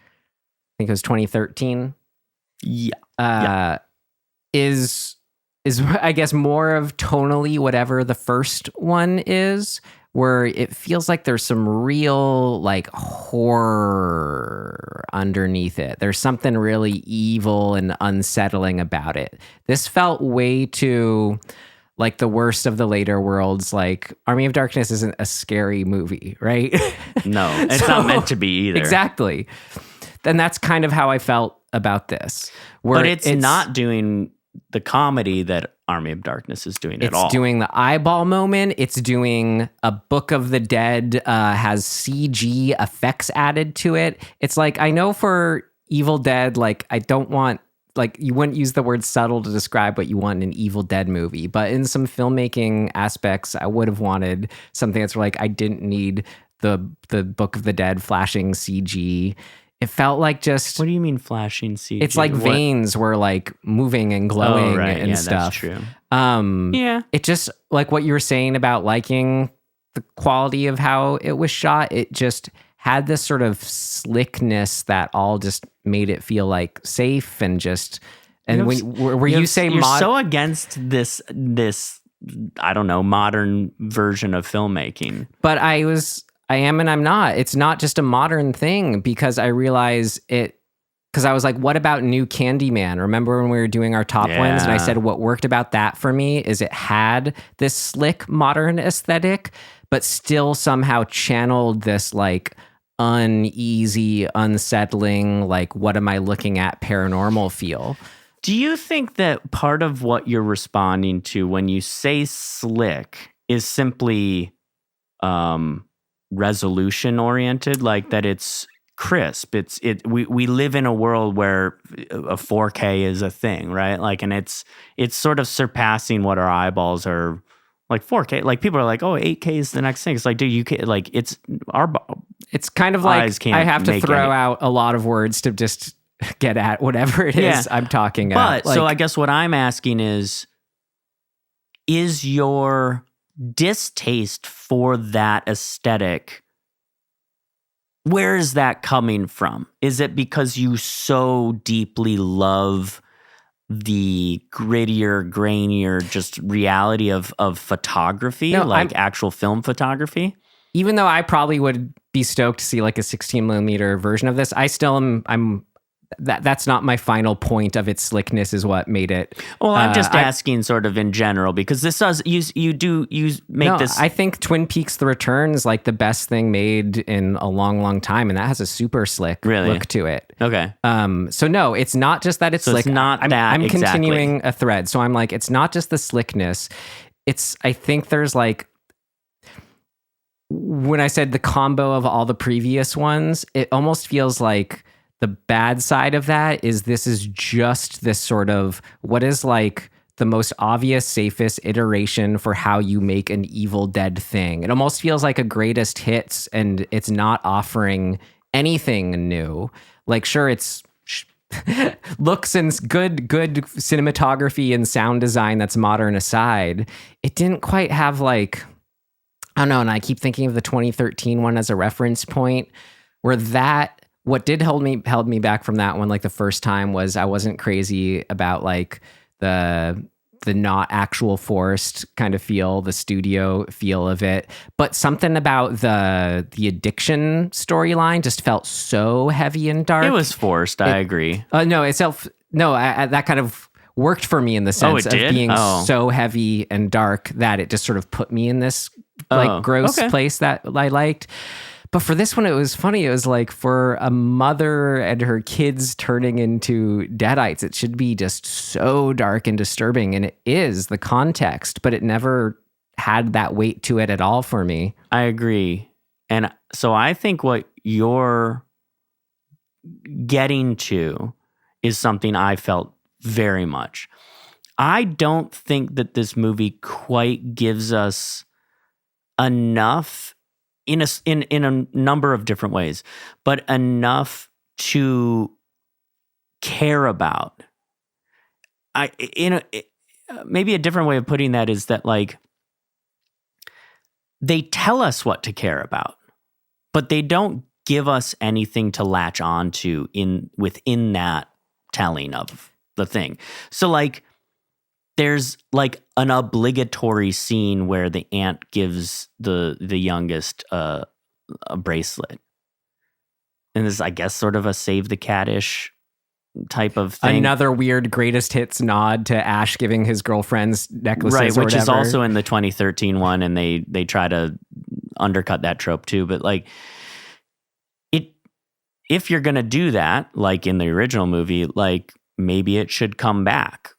think it was 2013. Yeah. Is I guess more of tonally whatever the first one is, where it feels like there's some real like horror underneath it. There's something really evil and unsettling about it. This felt way too like the worst of the later worlds. Like Army of Darkness isn't a scary movie, right? No, it's not meant to be either. Exactly. And that's kind of how I felt about this. But it's not doing the comedy that Army of Darkness is doing at all. It's doing the eyeball moment. It's doing a Book of the Dead, has CG effects added to it. It's like, I know for Evil Dead, like I don't want, like you wouldn't use the word subtle to describe what you want in an Evil Dead movie, but in some filmmaking aspects, I would have wanted something that's like, I didn't need the Book of the Dead flashing CG. It felt like just... What do you mean flashing CG? It's like veins were like moving and glowing and stuff. That's true. Yeah. It just, like what you were saying about liking the quality of how it was shot, it just had this sort of slickness that all just made it feel like safe and just... And you say... You're so against this, I don't know, modern version of filmmaking. But I was I am and I'm not. It's not just a modern thing because I realize it, because I was like, what about New Candyman? Remember when we were doing our top ones and I said what worked about that for me is it had this slick modern aesthetic, but still somehow channeled this like uneasy, unsettling, like what am I looking at paranormal feel. Do you think that part of what you're responding to when you say slick is simply resolution oriented, like that it's crisp? We live in a world where a 4K is a thing, right? Like, and it's sort of surpassing what our eyeballs are. Like 4K, like people are like, oh, 8K is the next thing. It's like, dude, you can't, like, it's kind of like I have to throw any out a lot of words to just get at whatever it is I'm talking about. But so I guess what I'm asking is your distaste for that aesthetic, where is that coming from? Is it because you so deeply love the grittier, grainier, just reality of photography, actual film photography? Even though I probably would be stoked to see like a 16 millimeter version of this, I still am. That's not my final point of its slickness is what made it. Well, I'm just asking sort of in general, because this does, you make this. I think Twin Peaks The Return is like the best thing made in a long, long time. And that has a super slick look to it. Okay. So no, it's not just that it's slick. It's not I'm exactly. continuing a thread. So I'm like, it's not just the slickness. I think there's like, when I said the combo of all the previous ones, it almost feels like the bad side of that is this is just this sort of what is like the most obvious, safest iteration for how you make an Evil Dead thing. It almost feels like a greatest hits and it's not offering anything new. Like, sure, it's looks and good cinematography and sound design that's modern aside. It didn't quite have like, I don't know, and I keep thinking of the 2013 one as a reference point where what did held me back from that one, like the first time, was I wasn't crazy about like the not actual forced kind of feel, the studio feel of it, but something about the addiction storyline just felt so heavy and dark. It was forced. I agree. That kind of worked for me in the sense of being so heavy and dark that it just sort of put me in this like gross place that I liked. But for this one, it was funny. It was like for a mother and her kids turning into deadites, it should be just so dark and disturbing. And it is the context, but it never had that weight to it at all for me. I agree. And so I think what you're getting to is something I felt very much. I don't think that this movie quite gives us enough in a number of different ways, but enough to care about. Maybe a different way of putting that is that like they tell us what to care about, but they don't give us anything to latch on to within that telling of the thing. So like there's like an obligatory scene where the aunt gives the youngest a bracelet. And this is, I guess, sort of a save the cat-ish type of thing. Another weird greatest hits nod to Ash giving his girlfriend's necklaces, right, or which whatever. is also in the 2013 one, and they try to undercut that trope too. But like, if you're gonna do that, like in the original movie, like maybe it should come back.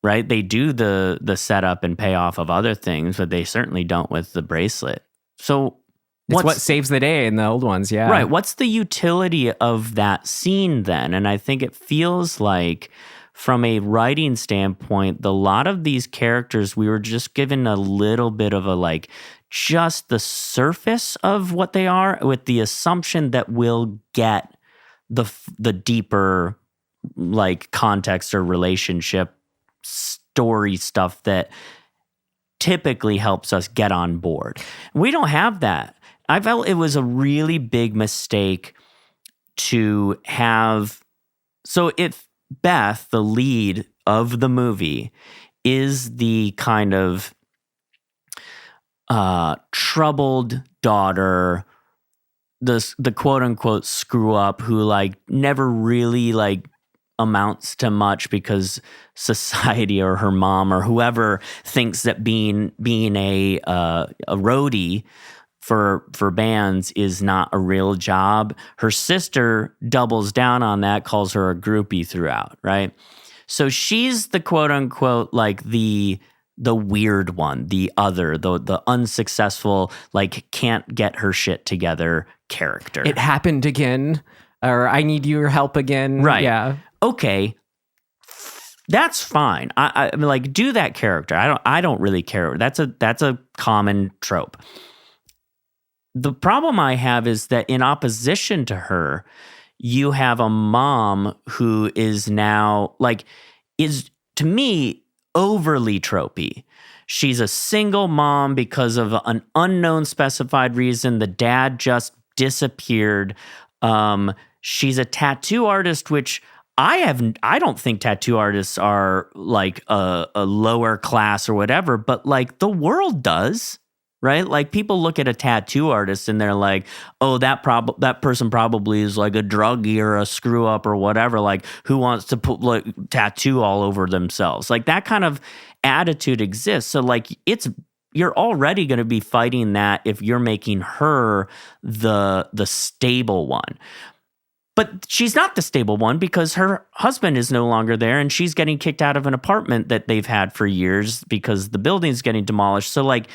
Right? They do the setup and payoff of other things, but they certainly don't with the bracelet. So it's what saves the day in the old ones, yeah. Right. What's the utility of that scene then? And I think it feels like from a writing standpoint, a lot of these characters, we were just given a little bit of a like just the surface of what they are with the assumption that we'll get the deeper like context or relationship story stuff that typically helps us get on board. We don't have that. I felt it was a really big mistake to have. So if Beth, the lead of the movie, is the kind of troubled daughter the quote unquote screw up who like never really like amounts to much because society or her mom or whoever thinks that being a roadie for bands is not a real job. Her sister doubles down on that, calls her a groupie throughout, right? So she's the quote unquote like the weird one, the other, the unsuccessful, like can't get her shit together character. It happened again, or I need your help again. Right. Yeah. Okay. That's fine. I mean, like, do that character. I don't really care. That's a common trope. The problem I have is that in opposition to her, you have a mom who is now like, is to me overly tropey. She's a single mom because of an unknown specified reason. The dad just disappeared. She's a tattoo artist, which I don't think tattoo artists are like a lower class or whatever, but like the world does, right? Like people look at a tattoo artist and they're like, oh, that person probably is like a druggie or a screw up or whatever. Like who wants to put like tattoo all over themselves? Like that kind of attitude exists. So like you're already going to be fighting that if you're making her the stable one. But she's not the stable one because her husband is no longer there and she's getting kicked out of an apartment that they've had for years because the building's getting demolished. So like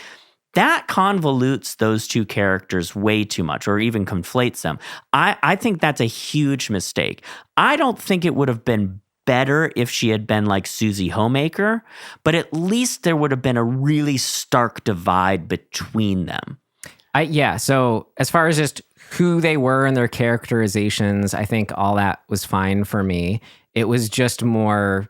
that convolutes those two characters way too much or even conflates them. I think that's a huge mistake. I don't think it would have been better if she had been like Susie Homemaker, but at least there would have been a really stark divide between them. So as far as just who they were and their characterizations, I think all that was fine for me. It was just more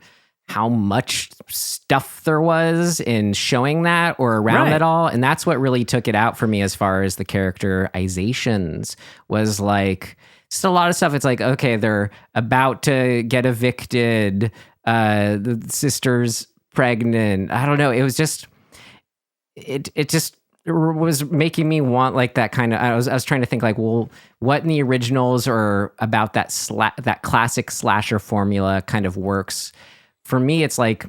how much stuff there was in showing that or around it all. And that's what really took it out for me as far as the characterizations was like, just a lot of stuff. It's like, okay, they're about to get evicted. The sister's pregnant. I don't know. It was just, it just was making me want like that kind of, I was trying to think like, well, what in the originals or about that classic slasher formula kind of works. For me, it's like,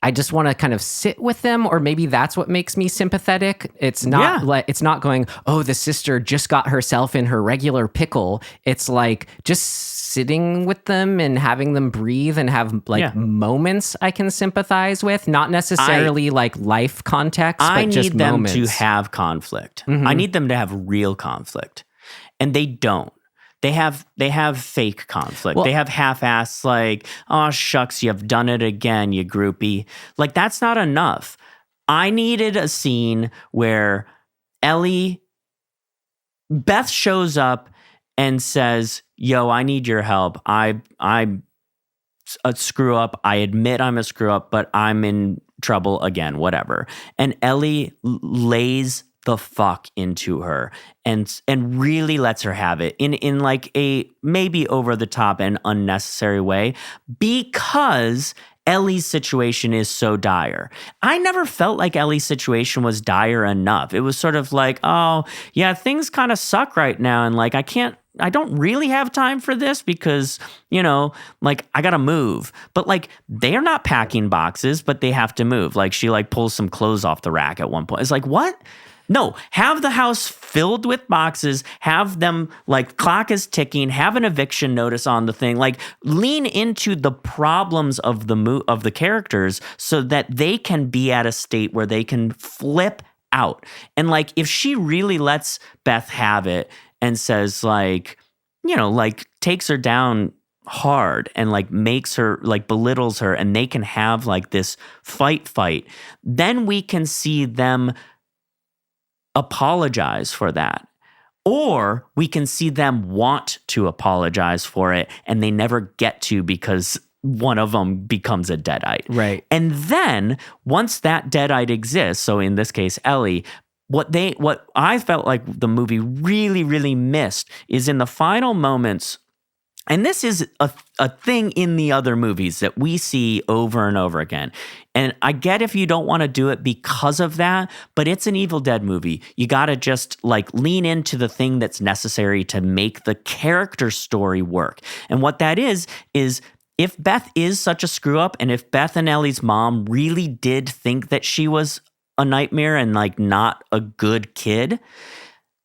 I just want to kind of sit with them, or maybe that's what makes me sympathetic. It's not like, it's not going, oh, the sister just got herself in her regular pickle. It's like just sitting with them and having them breathe and have like moments I can sympathize with, not necessarily like life context, but just moments. I need them to have conflict. Mm-hmm. I need them to have real conflict, and they don't. They have fake conflict. Well, they have half-assed like, oh, shucks, you've done it again, you groupie. Like, that's not enough. I needed a scene where Beth shows up and says, yo, I need your help. I'm a screw up. I admit I'm a screw up, but I'm in trouble again, whatever. And Ellie lays the fuck into her and really lets her have it in like a maybe over the top and unnecessary way because Ellie's situation is so dire. I never felt like Ellie's situation was dire enough. It was sort of like, oh yeah, things kind of suck right now. And like, I don't really have time for this because, you know, like I gotta move. But like they're not packing boxes, but they have to move. Like she like pulls some clothes off the rack at one point. It's like, what? No, have the house filled with boxes, have them like clock is ticking, have an eviction notice on the thing, like lean into the problems of the characters so that they can be at a state where they can flip out. And like if she really lets Beth have it and says like, you know, like takes her down hard and like makes her like belittles her and they can have like this fight, then we can see them apologize for that. Or we can see them want to apologize for it and they never get to because one of them becomes a deadite. Right. And then once that deadite exists, so in this case, Ellie, what I felt like the movie really, really missed is in the final moments And this is a thing in the other movies that we see over and over again. And I get if you don't want to do it because of that, but it's an Evil Dead movie. You got to just like lean into the thing that's necessary to make the character story work. And what that is if Beth is such a screw up, and if Beth and Ellie's mom really did think that she was a nightmare and like not a good kid,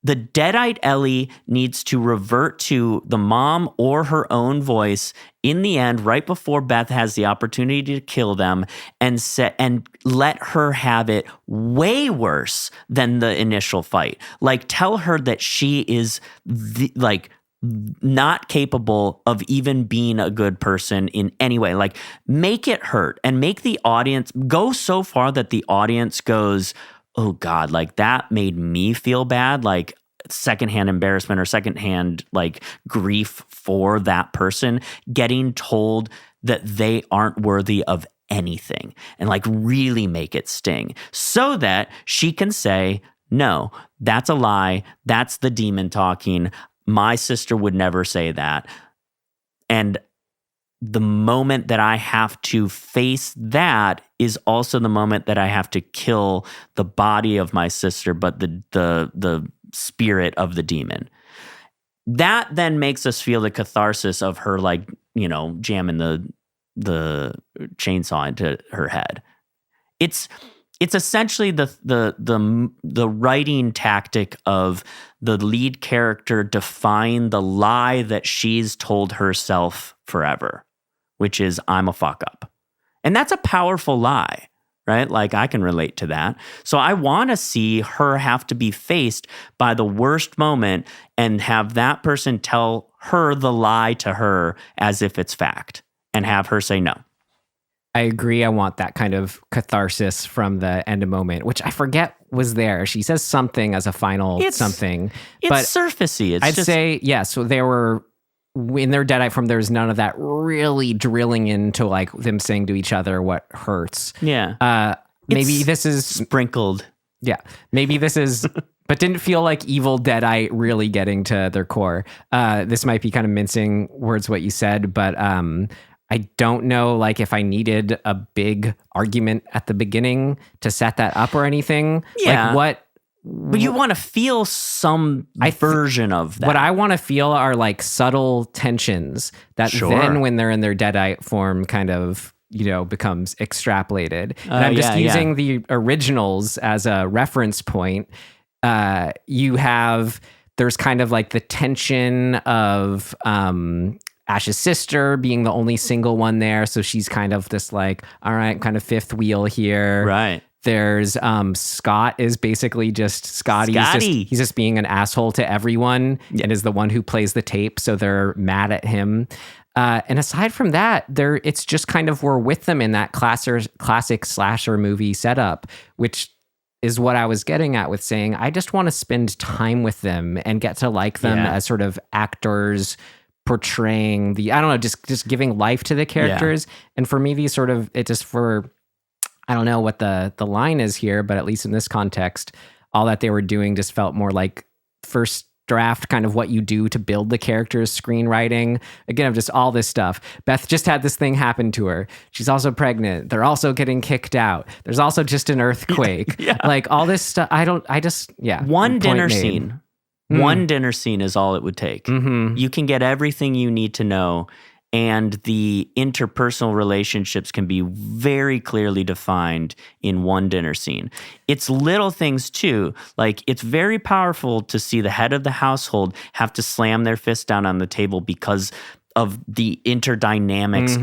the deadite Ellie needs to revert to the mom or her own voice in the end, right before Beth has the opportunity to kill them, and let her have it way worse than the initial fight. Like, tell her that she is not capable of even being a good person in any way. Like, make it hurt and make the audience go so far that the audience goes, oh God, like that made me feel bad, like secondhand embarrassment or secondhand like grief for that person, getting told that they aren't worthy of anything, and like really make it sting so that she can say, no, that's a lie. That's the demon talking. My sister would never say that. And the moment that I have to face that is also the moment that I have to kill the body of my sister, but the spirit of the demon. That then makes us feel the catharsis of her, like, you know, jamming the chainsaw into her head. It's essentially the writing tactic of the lead character defying the lie that she's told herself forever, which is, I'm a fuck up. And that's a powerful lie, right? Like, I can relate to that. So I want to see her have to be faced by the worst moment and have that person tell her the lie to her as if it's fact, and have her say no. I agree. I want that kind of catharsis from the end of moment, which I forget was there. She says something as a final something. It's surfacey. I'd say, yeah, so there were, in their deadite form, there's none of that really drilling into like them saying to each other what hurts. Yeah. Maybe this is sprinkled. Yeah. Maybe this is, but didn't feel like Evil Deadite really getting to their core. This might be kind of mincing words what you said, but I don't know, like, if I needed a big argument at the beginning to set that up or anything. Yeah. Like, what? But you want to feel some version of that. What I want to feel are like subtle tensions that then, when they're in their deadite form, kind of, you know, becomes extrapolated. And I'm just using the originals as a reference point. There's kind of like the tension of Ash's sister being the only single one there. So she's kind of this like, all right, kind of fifth wheel here. Right. There's Scott is basically just Scotty. He's just being an asshole to everyone and is the one who plays the tape. So they're mad at him. And aside from that, it's just kind of, we're with them in that classic slasher movie setup, which is what I was getting at with saying, I just want to spend time with them and get to like them as sort of actors portraying just giving life to the characters. And for me, I don't know what the line is here, but at least in this context, all that they were doing just felt more like first draft, kind of what you do to build the characters, screenwriting, again, of just all this stuff. Beth just had this thing happen to her. She's also pregnant. They're also getting kicked out. There's also just an earthquake. Like all this stuff. One dinner scene. One dinner scene is all it would take. Mm-hmm. You can get everything you need to know, and the interpersonal relationships can be very clearly defined in one dinner scene. It's little things too. Like, it's very powerful to see the head of the household have to slam their fist down on the table because of the interdynamics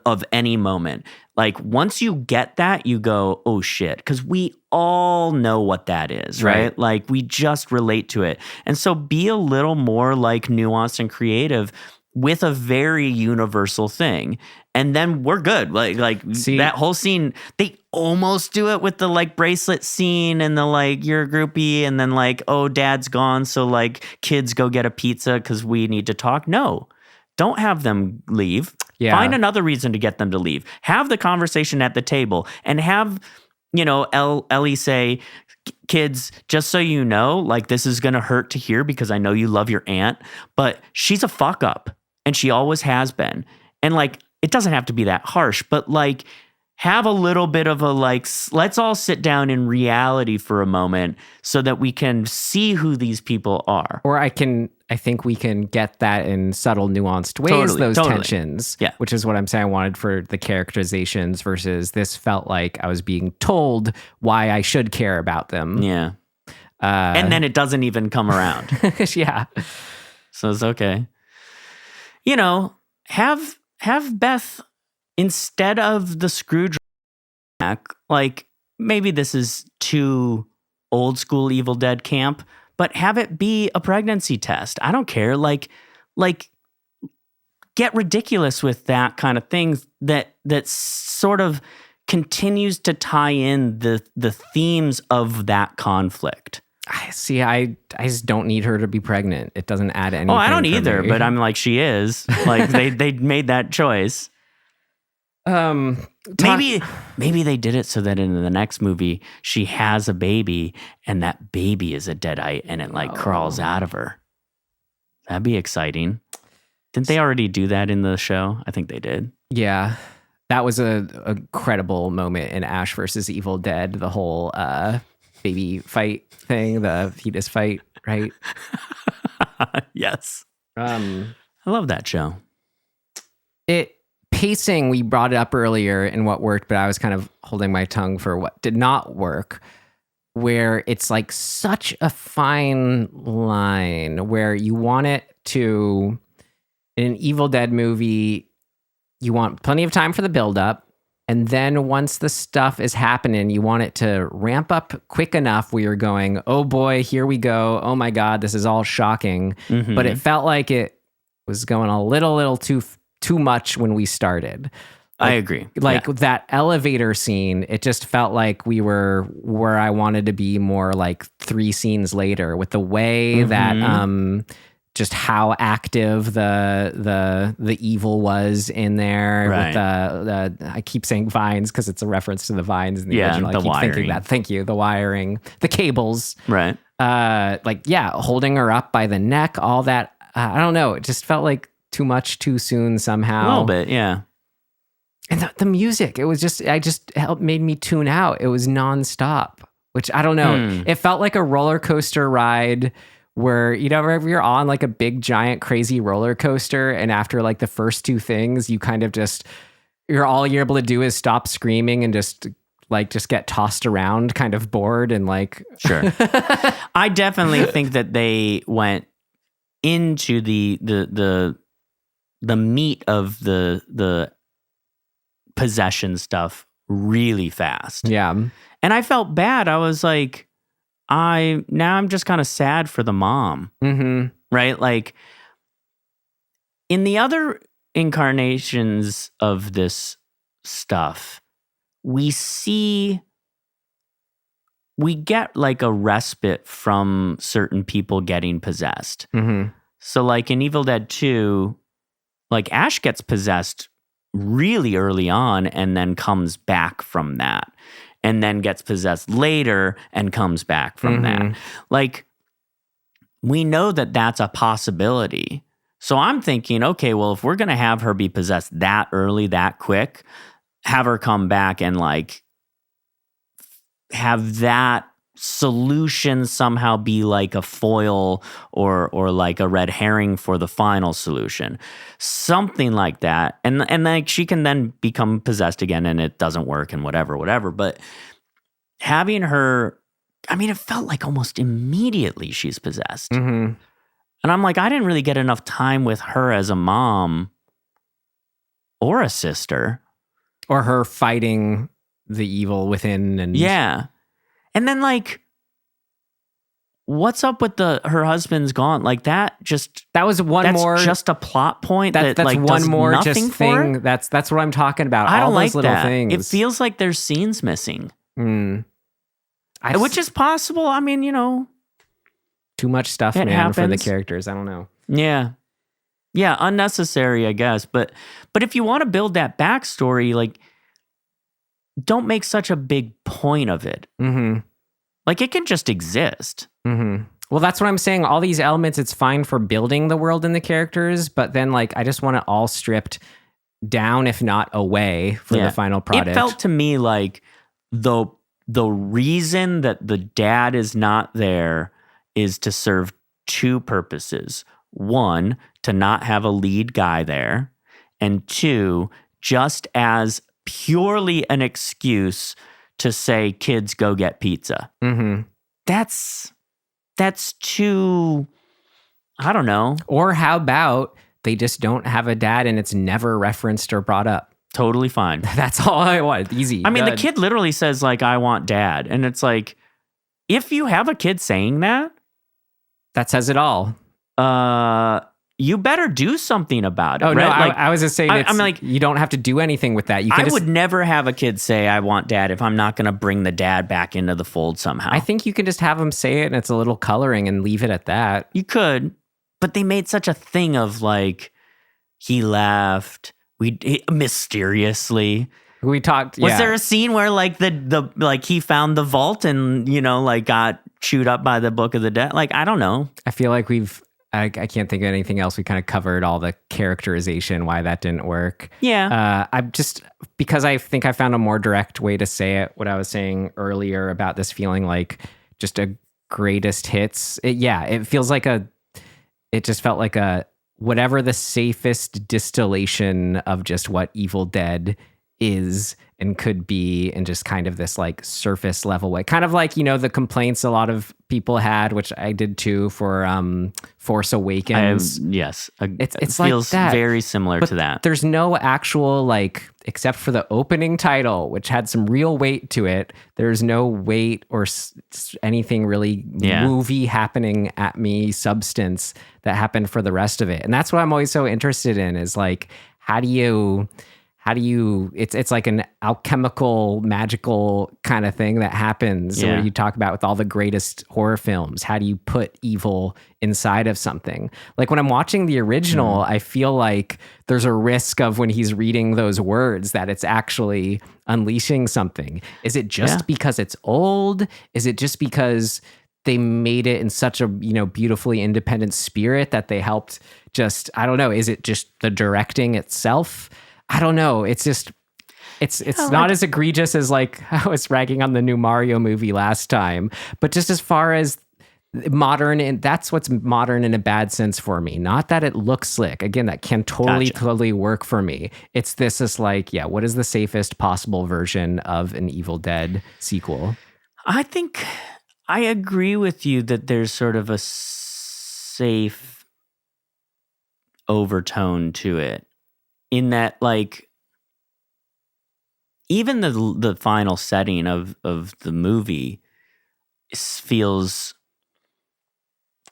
of any moment. Like, once you get that, you go, oh shit, because we all know what that is, right? Like, we just relate to it. And so be a little more like nuanced and creative with a very universal thing. And then we're good. Like see, that whole scene, they almost do it with the like bracelet scene and the like, you're a groupie, and then like, oh, dad's gone, so like kids go get a pizza because we need to talk. No. Don't have them leave. Yeah. Find another reason to get them to leave. Have the conversation at the table and have, you know, Ellie say, kids, just so you know, like, this is going to hurt to hear because I know you love your aunt, but she's a fuck up. and she always has been. And like, it doesn't have to be that harsh, but like, have a little bit of a like, let's all sit down in reality for a moment so that we can see who these people are. Or I think we can get that in subtle, nuanced ways, those tensions. Yeah. Which is what I'm saying I wanted for the characterizations versus this felt like I was being told why I should care about them. Yeah. And then it doesn't even come around. Yeah. So it's okay. You know, have Beth, instead of the screwdriver, like maybe this is too old school Evil Dead camp, but have it be a pregnancy test. I don't care. Like get ridiculous with that kind of thing that sort of continues to tie in the themes of that conflict. I just don't need her to be pregnant. It doesn't add anything. Oh, I don't for either, me. but I'm like, she is. Like they made that choice. Maybe they did it so that in the next movie she has a baby and that baby is a deadite and it like crawls out of her. That'd be exciting. Didn't they already do that in the show? I think they did. Yeah. That was a credible moment in Ash versus Evil Dead, the whole baby fight thing, the fetus fight, right? Yes. I love that show. Pacing, we brought it up earlier in what worked, but I was kind of holding my tongue for what did not work, where it's like such a fine line where you want it to, in an Evil Dead movie, you want plenty of time for the buildup. And then once the stuff is happening, you want it to ramp up quick enough where you're going, oh boy, here we go. Oh my God, this is all shocking. Mm-hmm. But it felt like it was going a little too much when we started. I agree. Like that elevator scene, it just felt like we were where I wanted to be more like 3 scenes later with the way that just how active the evil was in there. Right. With the I keep saying vines because it's a reference to the vines in the original. I keep wiring. thinking that. Thank you. The wiring, the cables. Right. Holding her up by the neck, all that. I don't know. It just felt like too much too soon somehow. A little bit, yeah. And the music, it was just, made me tune out. It was nonstop, which I don't know. It felt like a roller coaster ride where, you know, if you're on like a big, giant, crazy roller coaster and after like the first 2 things, you kind of just, all you're able to do is stop screaming and just get tossed around, kind of bored and like. Sure. I definitely think that they went into the meat of the possession stuff really fast. Yeah. And I felt bad. I was like, I'm just kind of sad for the mom. Mm-hmm. Right? Like in the other incarnations of this stuff, we get like a respite from certain people getting possessed. Mm-hmm. So like in Evil Dead 2, like Ash gets possessed really early on and then comes back from that, and then gets possessed later and comes back from that. Like we know that that's a possibility. So I'm thinking, okay, well, if we're going to have her be possessed that early, that quick, have her come back and like have that solution somehow be like a foil or like a red herring for the final solution, something like that, and like she can then become possessed again and it doesn't work and whatever. But having her, I mean, it felt like almost immediately she's possessed, and I'm like, I didn't really get enough time with her as a mom or a sister, or her fighting the evil within, and yeah. And then like, what's up with her husband's gone? Like that was one more just a plot point that's like one does more nothing just for thing. it? That's what I'm talking about. I don't all like those little that. things. It feels like there's scenes missing. Which is possible. I mean, you know, too much stuff, it man, happens. for the characters. I don't know. Yeah, unnecessary, I guess. But if you want to build that backstory, like, don't make such a big point of it. Mm-hmm. Like it can just exist. Mm-hmm. Well, that's what I'm saying. All these elements, it's fine for building the world and the characters, but then like I just want it all stripped down, if not away, for the final product. It felt to me like the reason that the dad is not there is to serve two purposes. One, to not have a lead guy there, and two, just as purely an excuse to say, kids, go get pizza. Mm-hmm. That's too, I don't know. Or how about they just don't have a dad and it's never referenced or brought up? Totally fine. That's all I want. Easy. I mean, Good. the kid literally says, like, I want dad. And it's like, if you have a kid saying that, that says it all. You better do something about it. Oh, right? no, like, I was just saying I'm like, you don't have to do anything with that. You can I would never have a kid say, I want dad, if I'm not going to bring the dad back into the fold somehow. I think you can just have them say it and it's a little coloring and leave it at that. You could, but they made such a thing of like, he left, mysteriously. We talked. Was there a scene where like the like he found the vault and, you know, like got chewed up by the Book of the Dead? Like, I don't know. I feel like I can't think of anything else. We kind of covered all the characterization, why that didn't work. Yeah. I'm just, because I think I found a more direct way to say it, what I was saying earlier about this feeling like just a greatest hits. It feels like it just felt like whatever the safest distillation of just what Evil Dead is and could be, and just kind of this like surface level way, kind of like, you know, the complaints a lot of people had, which I did too, for Force Awakens. Yes, it feels like that, very similar to that. There's no actual, like, except for the opening title, which had some real weight to it. There's no weight or anything really movie happening at me, substance that happened for the rest of it. And that's what I'm always so interested in, is like, how do you it's like an alchemical, magical kind of thing that happens. What you talk about with all the greatest horror films. How do you put evil inside of something? Like when I'm watching the original, I feel like there's a risk of, when he's reading those words, that it's actually unleashing something. Is it just because it's old? Is it just because they made it in such a, you know, beautifully independent spirit that they helped just, I don't know. Is it just the directing itself? I don't know. It's just, it's not as egregious as like I was ragging on the new Mario movie last time, but just as far as modern, and that's what's modern in a bad sense for me. Not that it looks slick. Again, that can totally work for me. It's this like, what is the safest possible version of an Evil Dead sequel? I think I agree with you that there's sort of a safe overtone to it. In that, like, even the final setting of the movie feels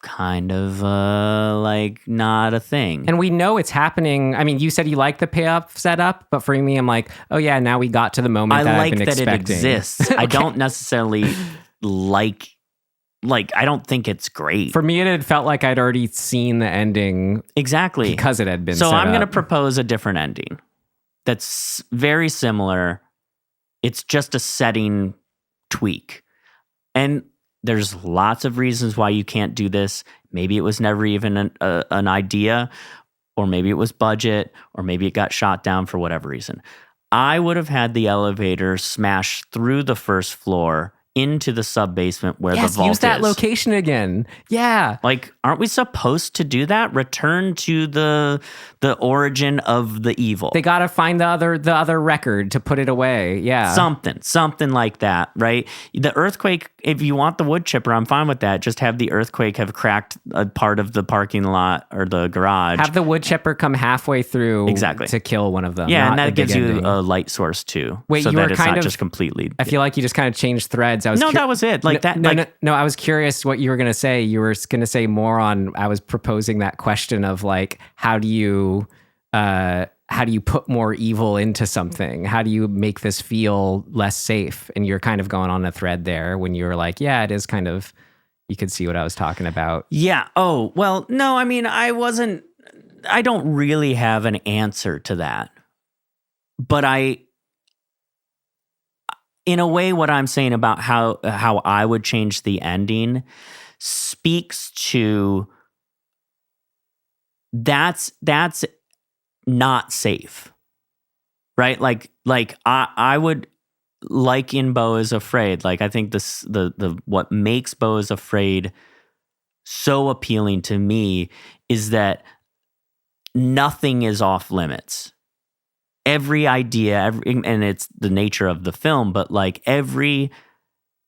kind of like not a thing. And we know it's happening. I mean, you said you like the payoff setup, but for me, I'm like, oh yeah, now we got to the moment that I've been expecting. I like that it exists. I don't necessarily like, I don't think it's great. For me, it had felt like I'd already seen the ending. Exactly. Because it had been So set I'm going to up. propose a different ending that's very similar. It's just a setting tweak. And there's lots of reasons why you can't do this. Maybe it was never even an idea, or maybe it was budget, or maybe it got shot down for whatever reason. I would have had the elevator smash through the first floor into the sub-basement where the vault is. Use that location again. Yeah. Like, aren't we supposed to do that? Return to the origin of the evil. They got to find the other record to put it away. Yeah. Something like that, right? The earthquake, if you want the wood chipper, I'm fine with that. Just have the earthquake have cracked a part of the parking lot or the garage. Have the wood chipper come halfway through to kill one of them. Yeah, and that gives you a light source too. Wait, so you that were it's kind not of just completely. I feel like you just kind of changed threads. That was it. Like that. No, I was curious what you were going to say. You were going to say more on, I was proposing that question of like, how do you put more evil into something? How do you make this feel less safe? And you're kind of going on a thread there when you were like, yeah, it is kind of, you could see what I was talking about. Yeah. Oh, well, no, I mean, I don't really have an answer to that, but in a way, what I'm saying about how I would change the ending speaks to that's not safe, right? Like I would, like in Beau is Afraid, like I think this the what makes Beau is Afraid so appealing to me is that nothing is off limits. Every idea, and it's the nature of the film, but like every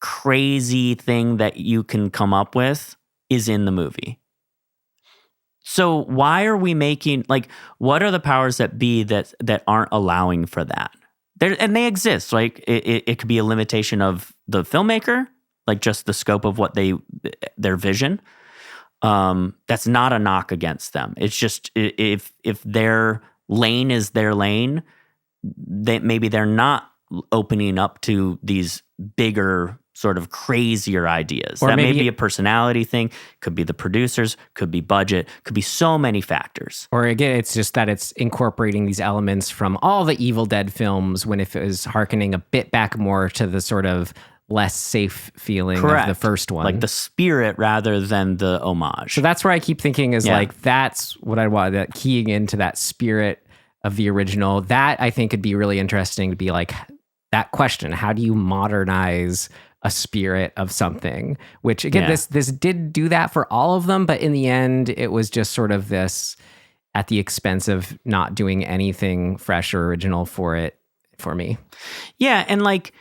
crazy thing that you can come up with is in the movie. So why are we making, like, what are the powers that be that aren't allowing for that? And they exist. Like it could be a limitation of the filmmaker, like just the scope of what their vision. That's not a knock against them. It's just if their lane is their lane, maybe they're not opening up to these bigger, sort of crazier ideas. Or that may be a personality thing, could be the producers, could be budget, could be so many factors. Or again, it's just that it's incorporating these elements from all the Evil Dead films when if it was hearkening a bit back more to the sort of less safe feeling of the first one. Like the spirit rather than the homage. So that's where I keep thinking is like, that's what I want, that keying into that spirit of the original. That I think could be really interesting to be like that question. How do you modernize a spirit of something? Which again, this did do that for all of them, but in the end, it was just sort of this at the expense of not doing anything fresh or original for me. Yeah, and like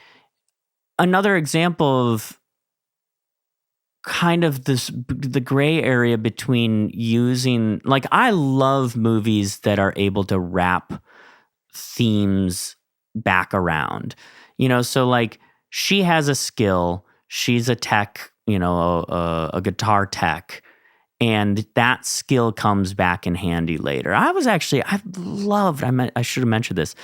another example of kind of the gray area between using, like, I love movies that are able to wrap themes back around, so like she has a skill, she's a tech, a guitar tech, and that skill comes back in handy later. I should have mentioned this.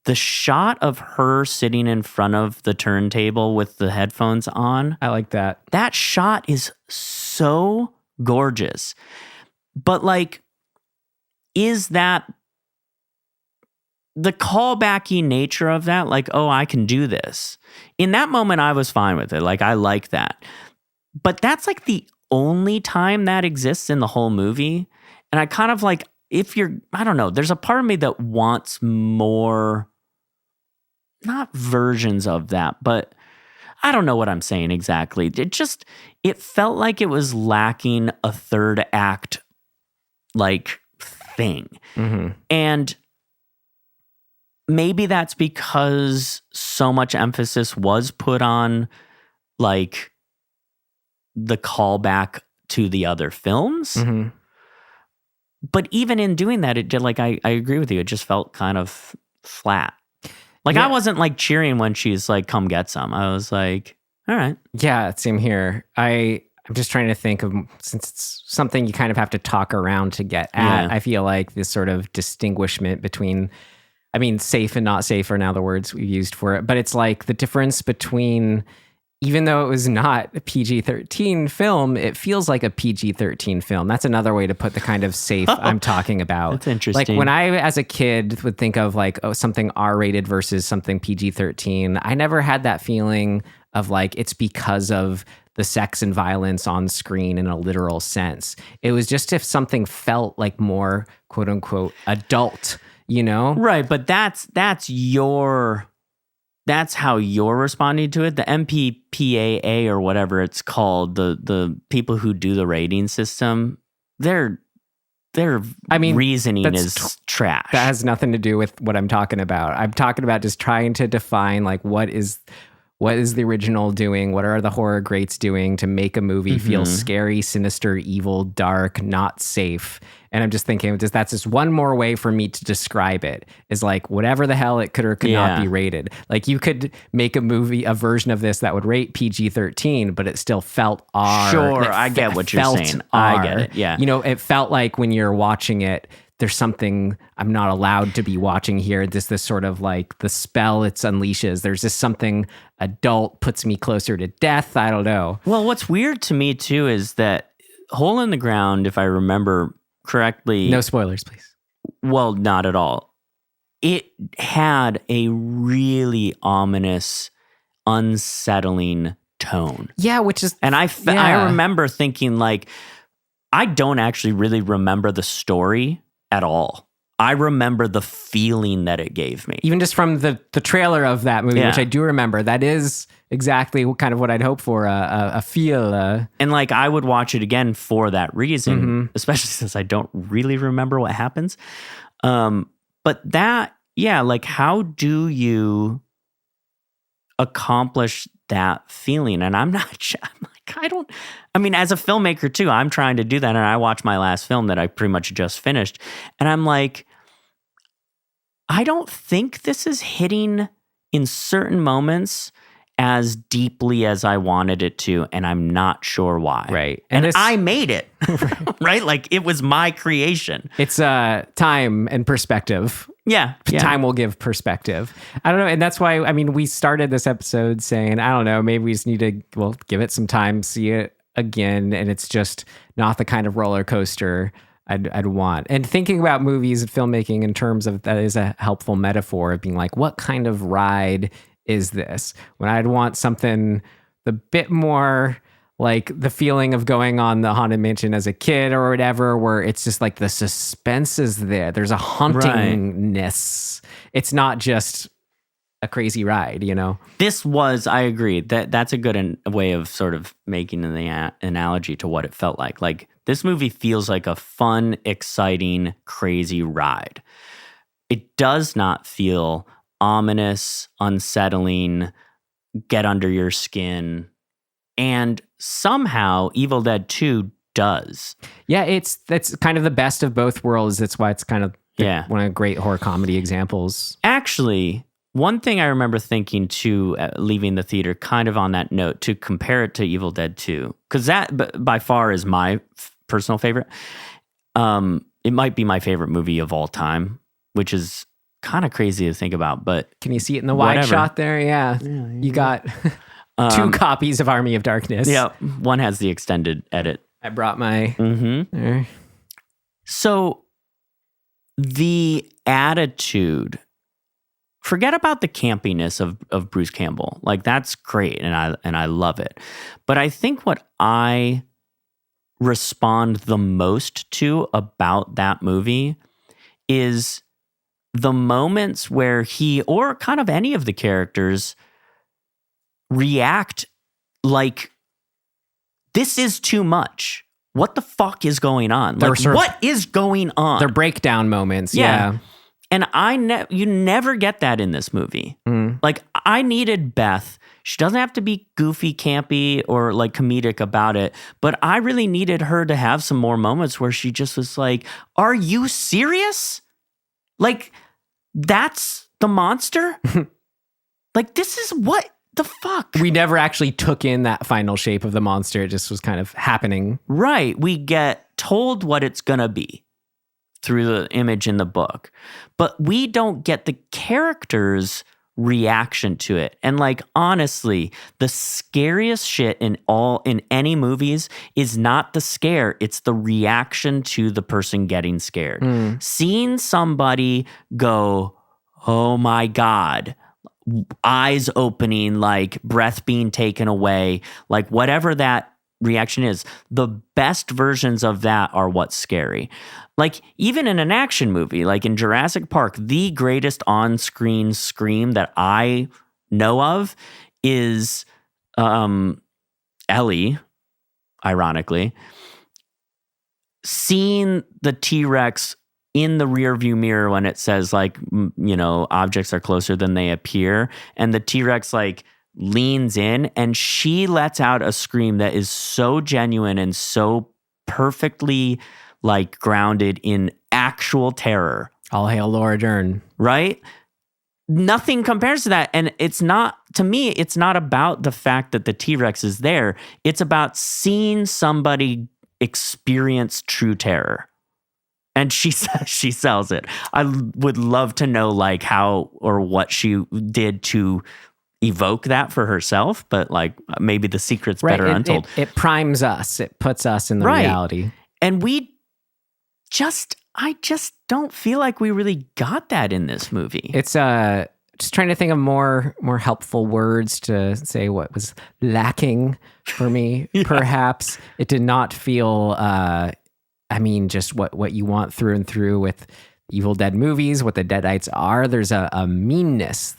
The shot of her sitting in front of the turntable with the headphones on. I like that. That shot is so gorgeous. But like, is that the callbacky nature of that? Like, oh, I can do this. In that moment, I was fine with it. Like, I like that. But that's like the only time that exists in the whole movie. And I kind of like, I don't know, there's a part of me that wants more, not versions of that, but I don't know what I'm saying exactly. It felt like it was lacking a third act, like, thing. Mm-hmm. And maybe that's because so much emphasis was put on, like, the callback to the other films. Mm-hmm. But even in doing that, it did, like, I agree with you. It just felt kind of flat. Like, I wasn't, like, cheering when she's like, come get some. I was like, all right. Yeah, same here. I'm just trying to think of, since it's something you kind of have to talk around to get at, I feel like this sort of distinguishment between, safe and not safe are now the words we used for it. But it's like the difference between, even though it was not a PG-13 film, it feels like a PG-13 film. That's another way to put the kind of safe I'm talking about. That's interesting. Like when I, as a kid, would think of like, something R-rated versus something PG-13, I never had that feeling of like, it's because of the sex and violence on screen in a literal sense. It was just if something felt like more, quote unquote, adult, Right, but that's how you're responding to it. The MPPAA or whatever it's called, the people who do the rating system, their reasoning is trash. That has nothing to do with what I'm talking about. I'm talking about just trying to define like what is the original doing? What are the horror greats doing to make a movie feel scary, sinister, evil, dark, not safe? And I'm just thinking, that's just one more way for me to describe it, is like whatever the hell it could or could not be rated. Like you could make a version of this that would rate PG-13, but it still felt R. Sure, I get what you're saying. I get it, yeah. It felt like when you're watching it, there's something I'm not allowed to be watching here. This sort of like the spell it unleashes. There's just something adult, puts me closer to death. I don't know. Well, what's weird to me too is that Hole in the Ground, if I remember correctly. No spoilers, please. Well, not at all. It had a really ominous, unsettling tone. Yeah, which is... And I remember thinking, like, I don't actually really remember the story at all. I remember the feeling that it gave me. Even just from the trailer of that movie, which I do remember, that is exactly kind of what I'd hope for, a feel. And like, I would watch it again for that reason, especially since I don't really remember what happens. But that, like, how do you accomplish that feeling? And I'm not, I mean, as a filmmaker too, I'm trying to do that. And I watched my last film that I pretty much just finished. And I'm like, I don't think this is hitting in certain moments as deeply as I wanted it to. And I'm not sure why. Right. And I made it, right? Like, it was my creation. It's time and perspective. Yeah. Time will give perspective. I don't know. And that's why, I mean, we started this episode saying, I don't know, maybe we just need to, give it some time, see it again. And it's just not the kind of roller coaster I'd want. And thinking about movies and filmmaking in terms of that is a helpful metaphor of being like, what kind of ride is this? When I'd want something a bit more like the feeling of going on the Haunted Mansion as a kid or whatever, where it's just like the suspense is there. There's a hauntingness. Right. It's not just a crazy ride, you know? This was, I agree, that's a good way of sort of making an analogy to what it felt like. Like, this movie feels like a fun, exciting, crazy ride. It does not feel ominous, unsettling, get under your skin. And somehow Evil Dead 2 does. Yeah, that's kind of the best of both worlds. That's why it's kind of one of the great horror comedy examples. Actually, one thing I remember thinking too, leaving the theater, kind of on that note, to compare it to Evil Dead 2, because that by far is my personal favorite. It might be my favorite movie of all time, which is kind of crazy to think about. But can you see it in the wide shot there? Yeah. You got 2 copies of Army of Darkness. Yeah, one has the extended edit. I brought my... there. So the attitude... Forget about the campiness of Bruce Campbell. Like, that's great, and I love it. But I think what I respond the most to about that movie is the moments where he, or kind of any of the characters, react like, this is too much. What the fuck is going on? Like, what is going on? They're breakdown moments, yeah. And you never get that in this movie. Like, I needed Beth. She doesn't have to be goofy, campy, or like comedic about it, but I really needed her to have some more moments where she just was like, are you serious? Like, that's the monster? Like, this is what the fuck? We never actually took in that final shape of the monster. It just was kind of happening. Right. We get told what it's gonna be through the image in the book, but we don't get the characters' reaction to it. And like, honestly, the scariest shit in any movies is not the scare, it's the reaction to the person getting scared. Seeing somebody go, oh my God, eyes opening, like breath being taken away, like whatever that reaction is, the best versions of that are what's scary. Like, even in an action movie, like in Jurassic Park, the greatest on-screen scream that I know of is Ellie, ironically, seeing the T-Rex in the rearview mirror when it says, like, you know, objects are closer than they appear, and the T-Rex, like, leans in, and she lets out a scream that is so genuine and so perfectly, like, grounded in actual terror. All hail Laura Dern. Right? Nothing compares to that. And it's not, to me, it's not about the fact that the T-Rex is there. It's about seeing somebody experience true terror. And she sells it. I would love to know, like, how or what she did to evoke that for herself, but like, maybe the secret's better untold. It primes us. It puts us in the reality. And I just don't feel like we really got that in this movie. It's just trying to think of more helpful words to say what was lacking for me. Perhaps it did not feel, just what you want through and through with Evil Dead movies, what the Deadites are. There's a meanness.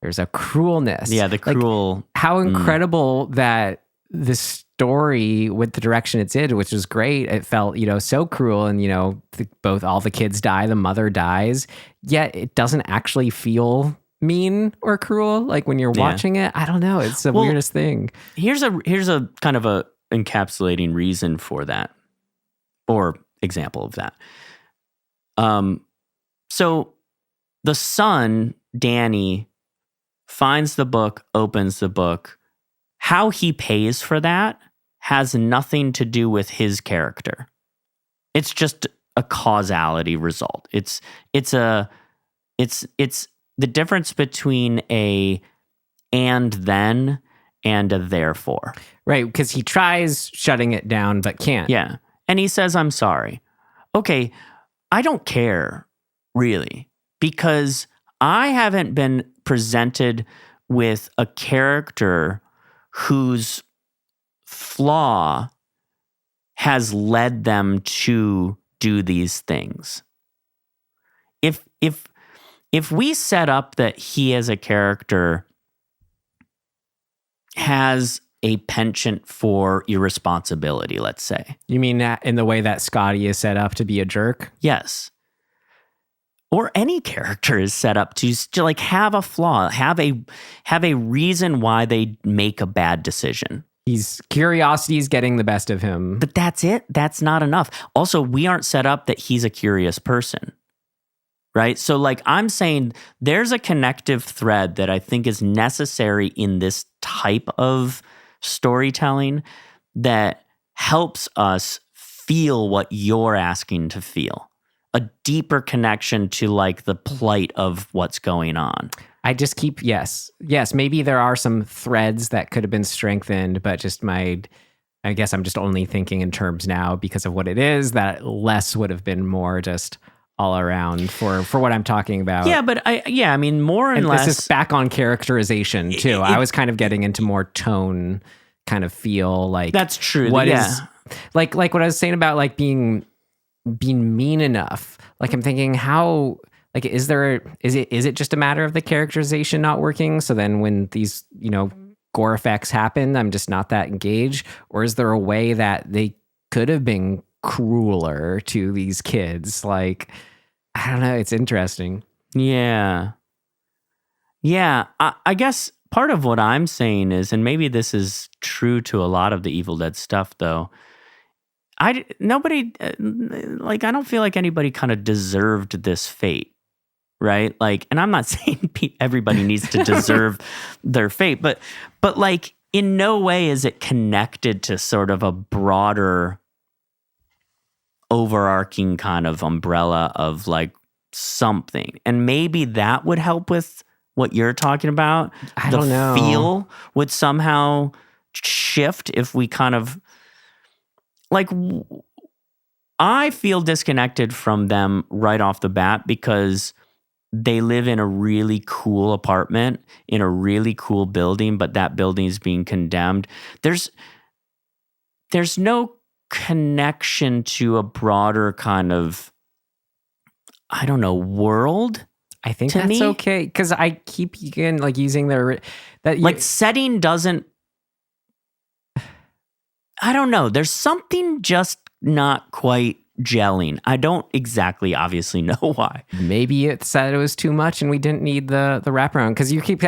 There's a cruelness. Yeah, the cruel. How incredible that this story with the direction it's in, which was great. It felt, so cruel, and both all the kids die, the mother dies, yet it doesn't actually feel mean or cruel. Like when you're watching it, I don't know. It's the weirdest thing. Here's a kind of a encapsulating reason for that, or example of that. So the son, Danny, finds the book, opens the book. How he pays for that has nothing to do with his character. It's just a causality result. It's the difference between a and then and a therefore. Right, because he tries shutting it down but can't. Yeah. And he says, I'm sorry. Okay, I don't care, really, because I haven't been presented with a character whose flaw has led them to do these things. If we set up that he as a character has a penchant for irresponsibility, let's say. You mean that in the way that Scotty is set up to be a jerk? Yes. Or any character is set up to like have a flaw, have a reason why they make a bad decision. Curiosity is getting the best of him. But that's it. That's not enough. Also, we aren't set up that he's a curious person. Right? So like I'm saying there's a connective thread that I think is necessary in this type of storytelling that helps us feel what you're asking to feel. A deeper connection to like the plight of what's going on. I just keep, yes, maybe there are some threads that could have been strengthened, but just I guess I'm just only thinking in terms now because of what it is, that less would have been more just all around for what I'm talking about. Yeah, but I mean, more and less. This is back on characterization too. I was kind of getting into more tone kind of feel like. That's true. What is like what I was saying about like being mean enough. Like I'm thinking how, like, is it just a matter of the characterization not working? So then when these, gore effects happen, I'm just not that engaged? Or is there a way that they could have been crueler to these kids? Like, I don't know. It's interesting. Yeah. Yeah. I guess part of what I'm saying is, and maybe this is true to a lot of the Evil Dead stuff though, I don't feel like anybody kind of deserved this fate, right? Like, and I'm not saying everybody needs to deserve their fate, but like in no way is it connected to sort of a broader overarching kind of umbrella of like something. And maybe that would help with what you're talking about. I don't know. The feel would somehow shift if we kind of like, I feel disconnected from them right off the bat because they live in a really cool apartment in a really cool building, but that building is being condemned. There's no connection to a broader kind of, I don't know, world. I think that's okay because I keep again like using setting doesn't. I don't know. There's something just not quite gelling. I don't exactly obviously know why. Maybe it said it was too much and we didn't need the wraparound because you keep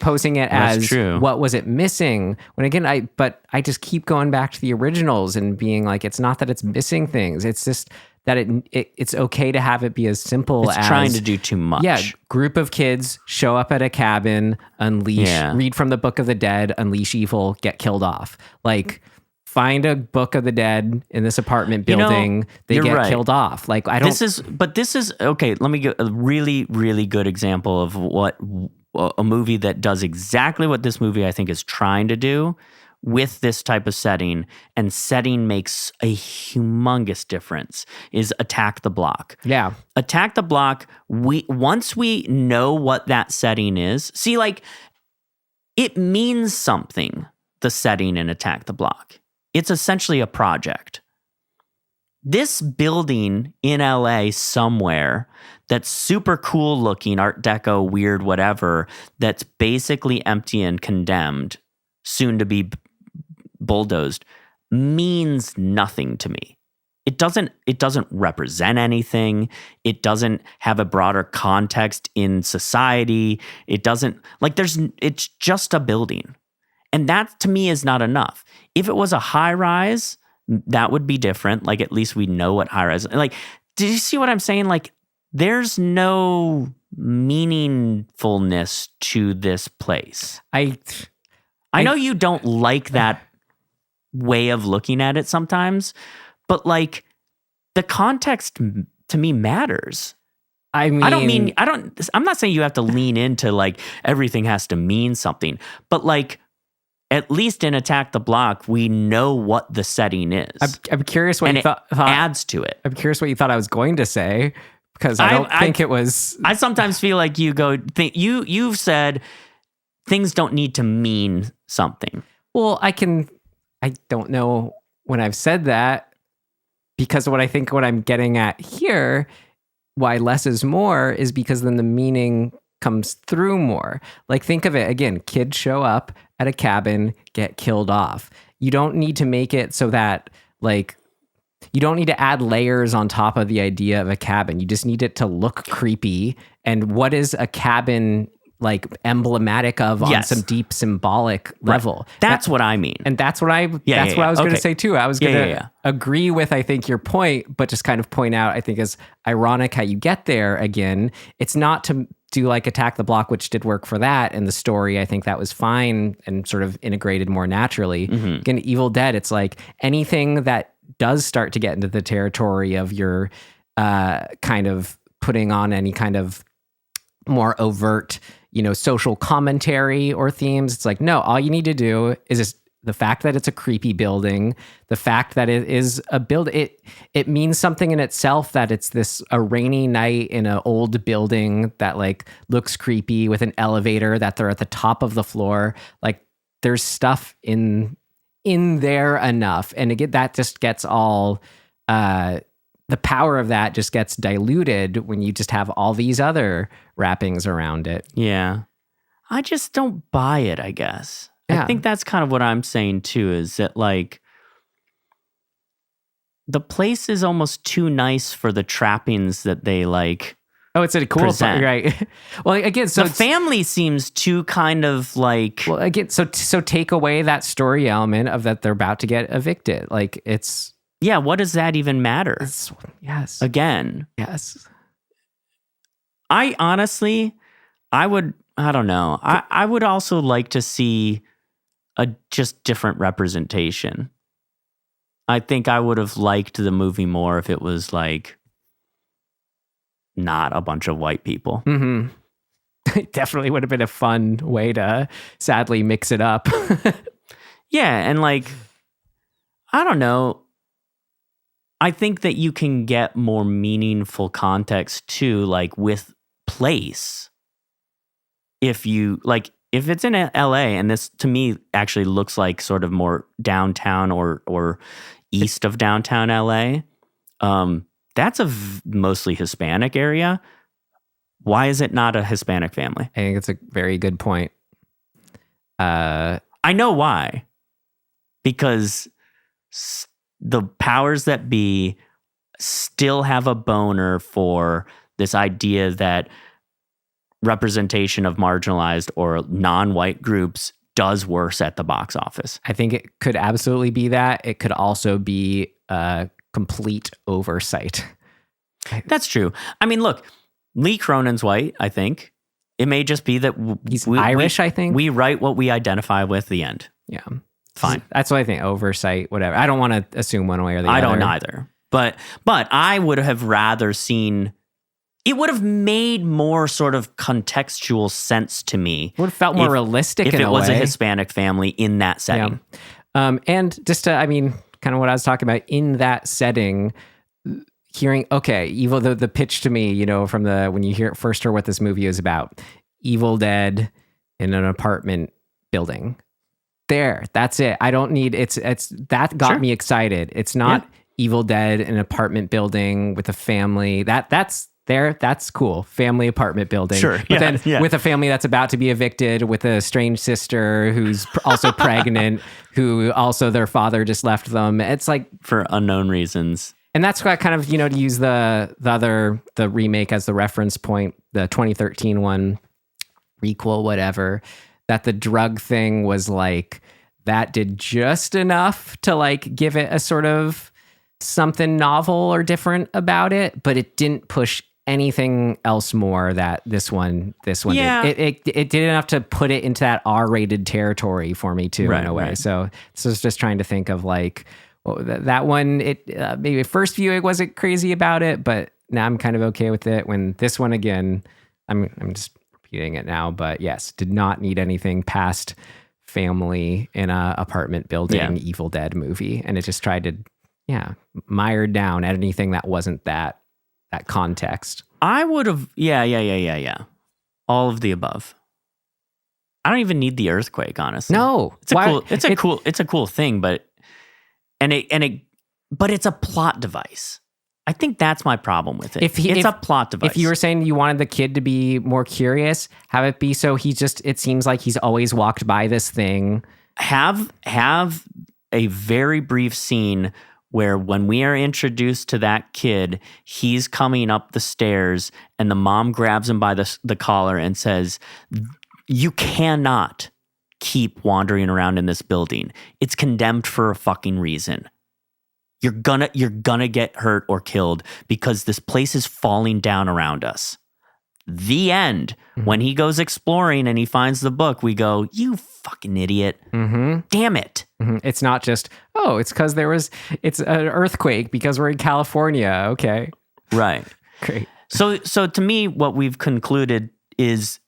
posing it as true. What was it missing? When again, I just keep going back to the originals and being like, it's not that it's missing things. It's just that it's okay to have it be as simple as trying to do too much. Yeah, group of kids show up at a cabin, read from the Book of the Dead, unleash evil, get killed off. Like, find a Book of the Dead in this apartment building, they get killed off. Like, I don't. This is okay. Let me give a really, really good example of what a movie that does exactly what this movie I think is trying to do with this type of setting, and setting makes a humongous difference, is Attack the Block. Yeah. Attack the Block, once we know what that setting is, see, like, it means something, the setting in Attack the Block. It's essentially a project. This building in LA somewhere that's super cool looking, Art Deco, weird, whatever, that's basically empty and condemned, soon to be bulldozed, means nothing to me. It doesn't represent anything. It doesn't have a broader context in society. It doesn't, like, it's just a building. And that to me is not enough. If it was a high rise, that would be different. Like, at least we know what high rise, like, did you see what I'm saying? Like, there's no meaningfulness to this place. I know you don't like that way of looking at it sometimes, but like, the context to me matters. I'm not saying you have to lean into like everything has to mean something, but like, at least in Attack the Block, we know what the setting is. I'm curious what you thought adds to it. I'm curious what you thought I was going to say, because I don't think it was. I sometimes feel like you've said things don't need to mean something. Well, I don't know when I've said that, because what I'm getting at here, why less is more, is because then the meaning comes through more. Like, think of it again, kids show up at a cabin, get killed off. You don't need to make it so that, like, you don't need to add layers on top of the idea of a cabin. You just need it to look creepy. And what is a cabin like emblematic of on some deep symbolic level? That's what I mean. And that's what I was going to say too. I was going to agree with, I think, your point, but just kind of point out, I think, is ironic how you get there again. It's not to do like Attack the Block, which did work for that. And the story, I think that was fine and sort of integrated more naturally. Mm-hmm. Again, Evil Dead, it's like anything that does start to get into the territory of your kind of putting on any kind of more overt, social commentary or themes. It's like, no, all you need to do is just the fact that it's a creepy building, the fact that it is a it means something in itself, that it's a rainy night in an old building that like looks creepy with an elevator, that they're at the top of the floor. Like, there's stuff in there enough. And again, that just gets all, the power of that just gets diluted when you just have all these other wrappings around it. Yeah. I just don't buy it, I guess. Yeah. I think that's kind of what I'm saying too, is that like, the place is almost too nice for the trappings that they like. Oh, it's a cool present. Right? Well, again, so the family seems too kind of like. Well, again, so take away that story element of that they're about to get evicted. Like, it's. Yeah, what does that even matter? Yes. Again. Yes. I honestly, I don't know. I would also like to see a just different representation. I think I would have liked the movie more if it was like not a bunch of white people. Mm-hmm. It definitely would have been a fun way to sadly mix it up. Yeah, and like, I don't know. I think that you can get more meaningful context too, like with place. If it's in LA, and this to me actually looks like sort of more downtown or east of downtown LA, that's a mostly Hispanic area. Why is it not a Hispanic family? I think it's a very good point. I know why. Because the powers that be still have a boner for this idea that representation of marginalized or non-white groups does worse at the box office. I think it could absolutely be that. It could also be a complete oversight. That's true. I mean, look, Lee Cronin's white, I think. It may just be that he's Irish, I think. We write what we identify with, the end. Yeah. Fine. That's what I think. Oversight, whatever. I don't want to assume one way or the other. I don't either. But I would have rather seen It would have made more sort of contextual sense to me. Would have felt more realistic if in it a was a way. Hispanic family in that setting. Yeah. And just to, I mean, kind of what I was talking about in that setting, hearing, okay, evil, the pitch to me, you know, from when you first hear what this movie is about, Evil Dead in an apartment building. That's it. I don't need, that got me excited. It's not Evil Dead in an apartment building with a family. That's cool. Family apartment building. Sure. But then with a family that's about to be evicted, with a strange sister who's also pregnant, who also their father just left them. It's like, for unknown reasons. And that's why kind of, you know, to use the remake as the reference point, the 2013 one, requel, whatever, that the drug thing was like, that did just enough to like give it a sort of something novel or different about it, but it didn't push anything else more that this one did. It did enough to put it into that R-rated territory for me too, in a way. Right. So I was just trying to think of like, that one, maybe first view I wasn't crazy about it, but now I'm kind of okay with it. When this one, again, I'm just repeating it now, but yes, did not need anything past family in a apartment building Evil Dead movie. And it just tried to, mire down at anything that wasn't that context. I would have, all of the above. I don't even need the earthquake, honestly. No. It's a cool thing, but it's a plot device. I think that's my problem with it. It's a plot device. If you were saying you wanted the kid to be more curious, have it be so it seems like he's always walked by this thing. Have a very brief scene where when we are introduced to that kid, he's coming up the stairs and the mom grabs him by the collar and says, "You cannot keep wandering around in this building. It's condemned for a fucking reason. You're gonna get hurt or killed because this place is falling down around us." The end. Mm-hmm. When he goes exploring and he finds the book, we go, "You fucking idiot. Mm-hmm. Damn it." Mm-hmm. It's not just, it's because it's an earthquake because we're in California. Okay. Right. Great. So to me, what we've concluded is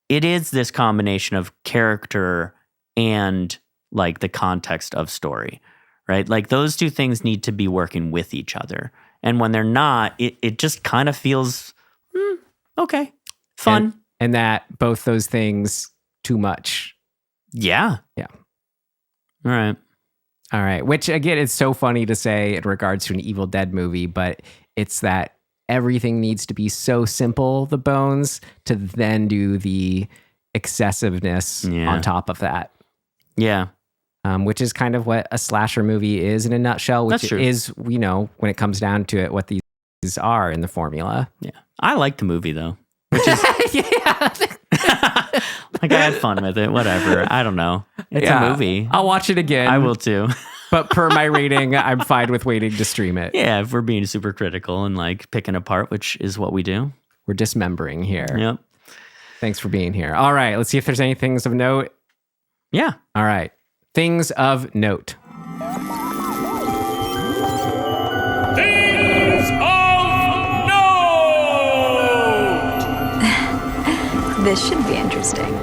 it is this combination of character and like the context of story, right? Like those two things need to be working with each other. And when they're not, it just kind of feels, okay, fun. And that both those things too much. Yeah. Yeah. All right. Which again, it's so funny to say in regards to an Evil Dead movie, but it's that everything needs to be so simple, the bones, to then do the excessiveness on top of that. Yeah. Which is kind of what a slasher movie is in a nutshell, which is, when it comes down to it, what these are in the formula. Yeah. I like the movie though, which is, like I had fun with it, whatever. I don't know. It's a movie. I'll watch it again. I will too. But per my rating, I'm fine with waiting to stream it. Yeah, if we're being super critical and like picking apart, which is what we do. We're dismembering here. Yep. Thanks for being here. All right, let's see if there's any things of note. Yeah. All right. Things of note. Things of note! This should be interesting.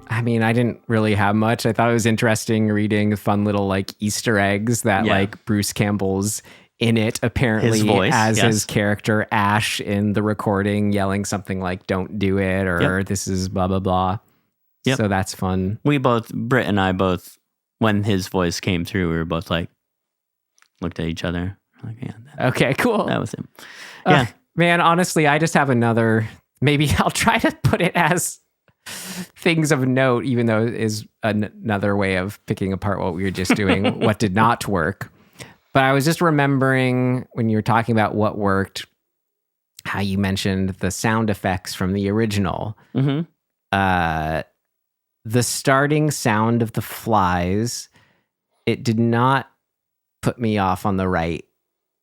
I mean, I didn't really have much. I thought it was interesting reading fun little like Easter eggs that like Bruce Campbell's in it, apparently, his voice, as his character Ash in the recording, yelling something like, "Don't do it," or "This is blah, blah, blah." Yep. So that's fun. Britt and I both, when his voice came through, we were both like, looked at each other. Like, okay, cool. That was him. Yeah. Man, honestly, I just have another, maybe I'll try to put it as things of note, even though it is another way of picking apart what we were just doing, what did not work. But I was just remembering when you were talking about what worked, how you mentioned the sound effects from the original. Mm-hmm. The starting sound of the flies, it did not put me off on the right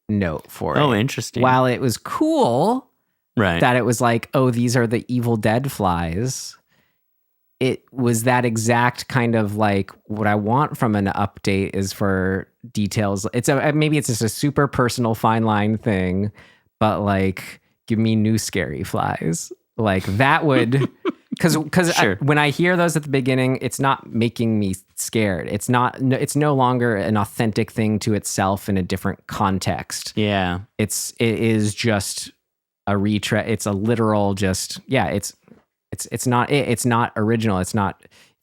note for it. Oh, interesting. While it was cool, right, that it was like, oh, these are the Evil Dead flies. it was that exact kind of like what I want from an update is for details. Maybe it's just a super personal fine line thing, but like give me new scary flies. Like that would, because Sure. when I hear those at the beginning, it's not making me scared. It's no longer an authentic thing to itself in a different context. Yeah. It is just a retread. It's a literal just, yeah, it's not original. It's not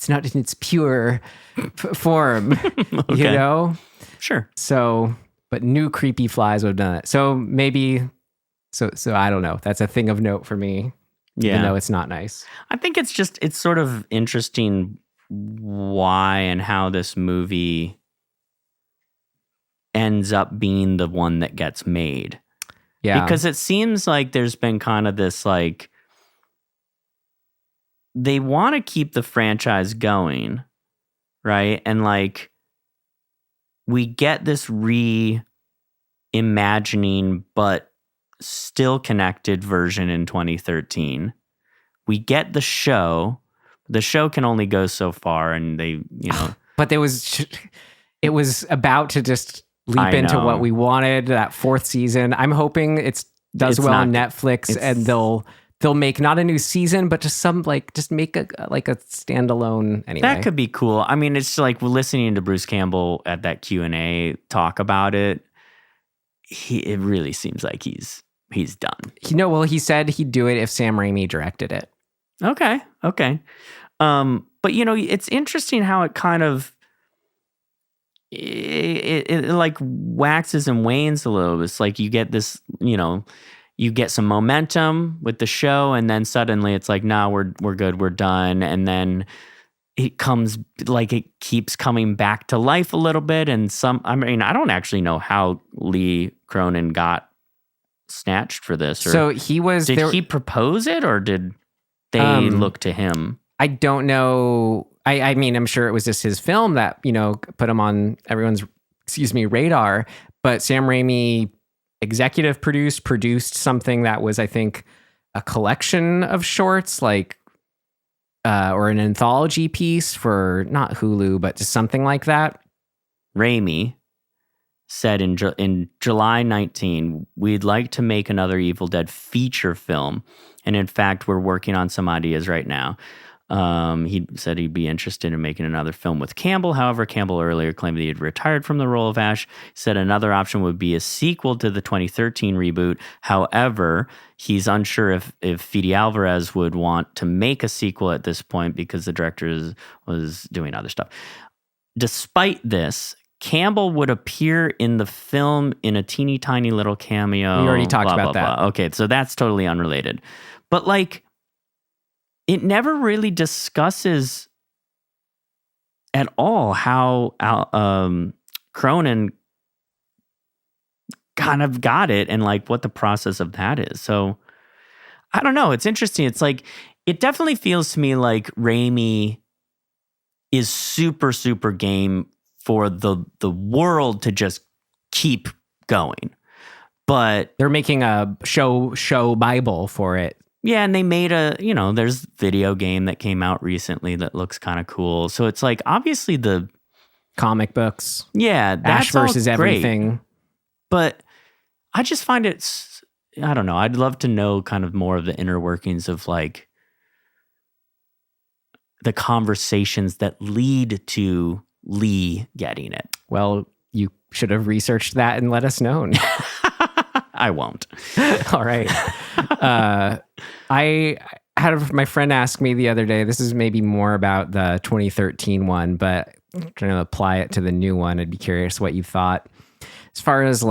in its pure form, Okay. you know? Sure. So, but new creepy flies would have done it. So maybe, so I don't know. That's a thing of note for me. Yeah. Even though it's not nice. I think it's sort of interesting why and how this movie ends up being the one that gets made. Yeah. Because it seems like there's been kind of this like, they want to keep the franchise going, right? And like, we get this reimagining, but still connected version in 2013. We get the show. The show can only go so far, and they, But it was about to just leap into what we wanted. That fourth season. I'm hoping it does well on Netflix, and they'll make not a new season, but just make a standalone anyway. That could be cool. I mean, it's like listening to Bruce Campbell at that Q&A talk about it. It really seems like he's done. He said he'd do it if Sam Raimi directed it. Okay. But it's interesting how it kind of it like waxes and wanes a little. It's like you get this, you get some momentum with the show, and then suddenly it's like, nah, we're good, we're done, and then it keeps coming back to life a little bit. And I don't actually know how Lee Cronin got snatched for this. So he was. Did he propose it, or did they look to him? I don't know. I mean, I'm sure it was just his film that put him on everyone's radar. But Sam Raimi executive produced something that was, I think, a collection of shorts, like or an anthology piece for not Hulu, but just something like that. Raimi said in July 19, we'd like to make another Evil Dead feature film. And in fact, we're working on some ideas right now. He said he'd be interested in making another film with Campbell. However, Campbell earlier claimed that he had retired from the role of Ash. He said another option would be a sequel to the 2013 reboot. However, he's unsure if Fede Alvarez would want to make a sequel at this point because the director was doing other stuff. Despite this, Campbell would appear in the film in a teeny tiny little cameo. We already talked about that. Okay, so that's totally unrelated. But it never really discusses at all how Cronin kind of got it and what the process of that is. So I don't know. It's interesting. It's it definitely feels to me like Raimi is super, super game for the world to just keep going. But they're making a show Bible for it. Yeah, and they made there's a video game that came out recently that looks kind of cool. So it's obviously the comic books. Yeah, that's Ash versus everything. But I just find I don't know. I'd love to know kind of more of the inner workings of the conversations that lead to Lee getting it. Well, you should have researched that and let us know. I won't. All right. I had my friend ask me the other day, this is maybe more about the 2013 one, but I'm trying to apply it to the new one. I'd be curious what you thought. As far as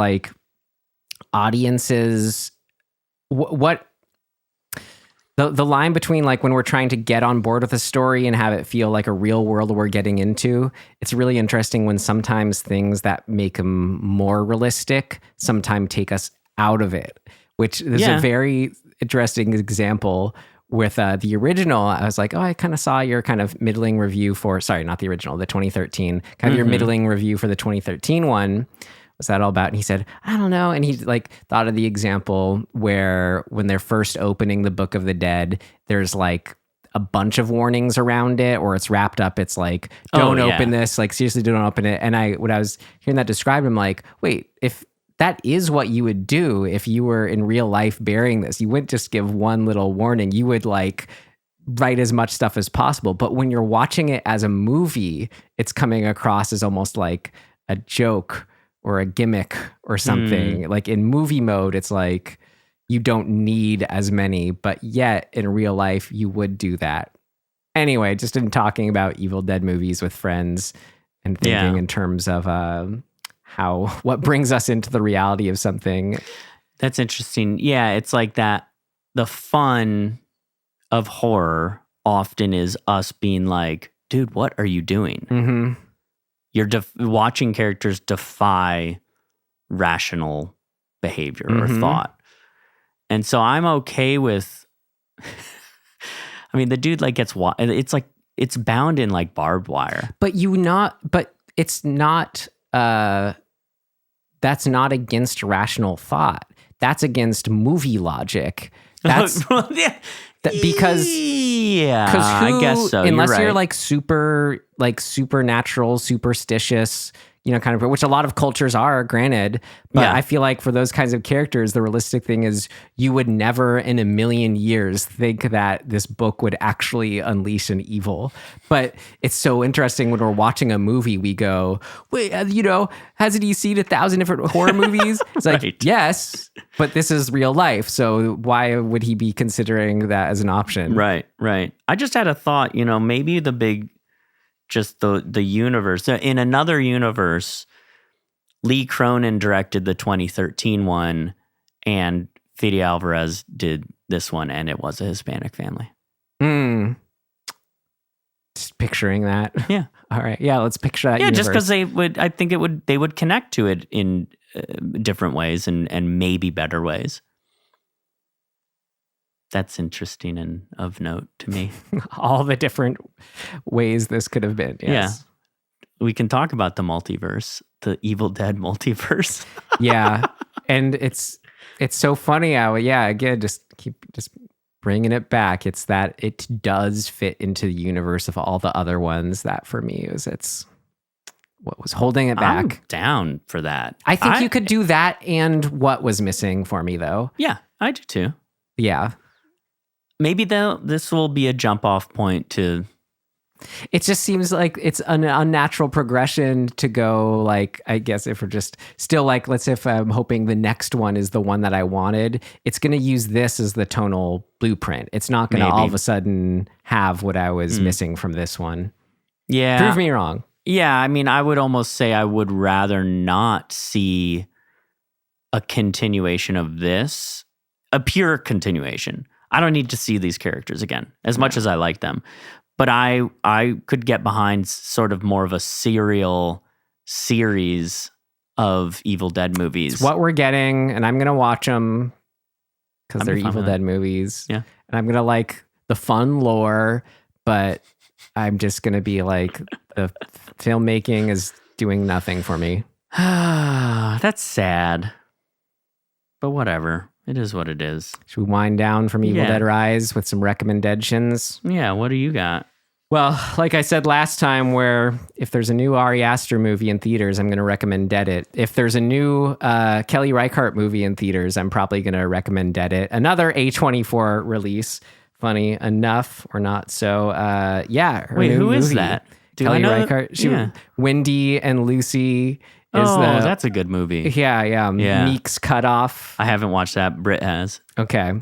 audiences, what the line between when we're trying to get on board with a story and have it feel like a real world we're getting into, it's really interesting when sometimes things that make them more realistic sometimes take us out of it, which is a very interesting example with the original. I was like, I kind of saw your kind of middling review for, sorry, not the original, the 2013, kind of your middling review for the 2013 one. What's that all about? And he said, I don't know. And he thought of the example where when they're first opening the Book of the Dead, there's a bunch of warnings around it, or it's wrapped up. It's like, don't open this. Like, seriously, don't open it. And when I was hearing that described, I'm like, wait, if that is what you would do if you were in real life burying this, you wouldn't just give one little warning. You would like write as much stuff as possible. But when you're watching it as a movie, it's coming across as almost like a joke or a gimmick or something. Like in movie mode, it's like you don't need as many, but yet in real life, you would do that. Anyway, just in talking about Evil Dead movies with friends and thinking in terms of what brings us into the reality of something. That's interesting. Yeah, it's like that. The fun of horror often is us being like, dude, what are you doing? Mm-hmm. You're watching characters defy rational behavior or thought. And so I'm okay with, I mean, the dude like gets, it's like, it's bound in like barbed wire. But it's not, that's not against rational thought. That's against movie logic. That's because I guess so. Unless you're like supernatural, superstitious, kind of, which a lot of cultures are, granted. But I feel like for those kinds of characters, the realistic thing is you would never in a million years think that this book would actually unleash an evil. But it's so interesting when we're watching a movie, we go, wait, hasn't he seen 1,000 different horror movies? It's like, yes, but this is real life. So why would he be considering that as an option? Right. I just had a thought, maybe just the universe. In another universe, Lee Cronin directed the 2013 one, and Fede Alvarez did this one, and it was a Hispanic family. Just picturing that. Yeah. All right. Yeah, let's picture that. Yeah, universe. just because they would connect to it in different ways and maybe better ways. That's interesting and of note to me. All the different ways this could have been. Yes. Yeah. We can talk about the multiverse, the Evil Dead multiverse. Yeah. And it's so funny how, again, just bringing it back. It's that it does fit into the universe of all the other ones. That for me it's what was holding it back. I'm down for that. I think you could do that and what was missing for me though. Yeah, I do too. Yeah. Maybe this will be a jump off point to. It just seems like it's an unnatural progression to go like, I guess if we're just still like, let's say if I'm hoping the next one is the one that I wanted, it's going to use this as the tonal blueprint. It's not going to all of a sudden have what I was missing from this one. Yeah. Prove me wrong. Yeah. I mean, I would almost say I would rather not see a continuation of this, a pure continuation. I don't need to see these characters again, as much as I like them. But I could get behind sort of more of a serial series of Evil Dead movies. It's what we're getting, and I'm going to watch them because they're Evil Dead movies. Yeah. And I'm going to like the fun lore, but I'm just going to be like, the filmmaking is doing nothing for me. That's sad. But whatever. It is what it is. Should we wind down from Evil Dead Rise with some RecommenDEADtions? Yeah, what do you got? Well, like I said last time, where if there's a new Ari Aster movie in theaters, I'm going to recommend Dead It. If there's a new Kelly Reichardt movie in theaters, I'm probably going to recommend Dead It. Another A24 release. Funny enough, or not so. Wait, who is that? Kelly Reichardt. Wendy and Lucy. That's a good movie. Yeah. Meek's Cutoff. I haven't watched that. Britt has. Okay.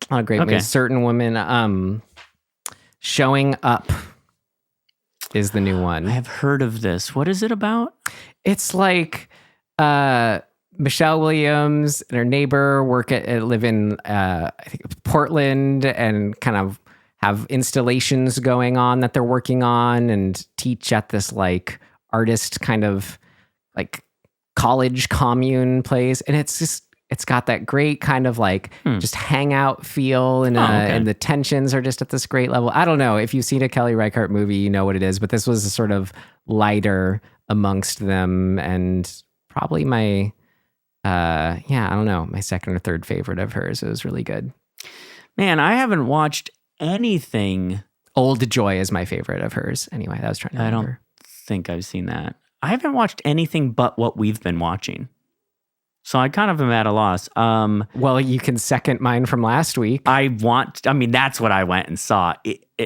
A great movie. Certain Woman. Showing Up is the new one. I have heard of this. What is it about? It's like Michelle Williams and her neighbor live in I think Portland and kind of have installations going on that they're working on and teach at this like artist kind of like college commune place, and it's got that great kind of like just hangout feel, and and the tensions are just at this great level. I don't know if you've seen a Kelly Reichardt movie, you know what it is, but this was a sort of lighter amongst them, and probably my I don't know, my second or third favorite of hers. It was really good. Man, I haven't watched anything. Old Joy is my favorite of hers. Anyway, I was trying to remember. I don't think I've seen that. I haven't watched anything but what we've been watching. So I kind of am at a loss. Well, you can second mine from last week. That's what I went and saw.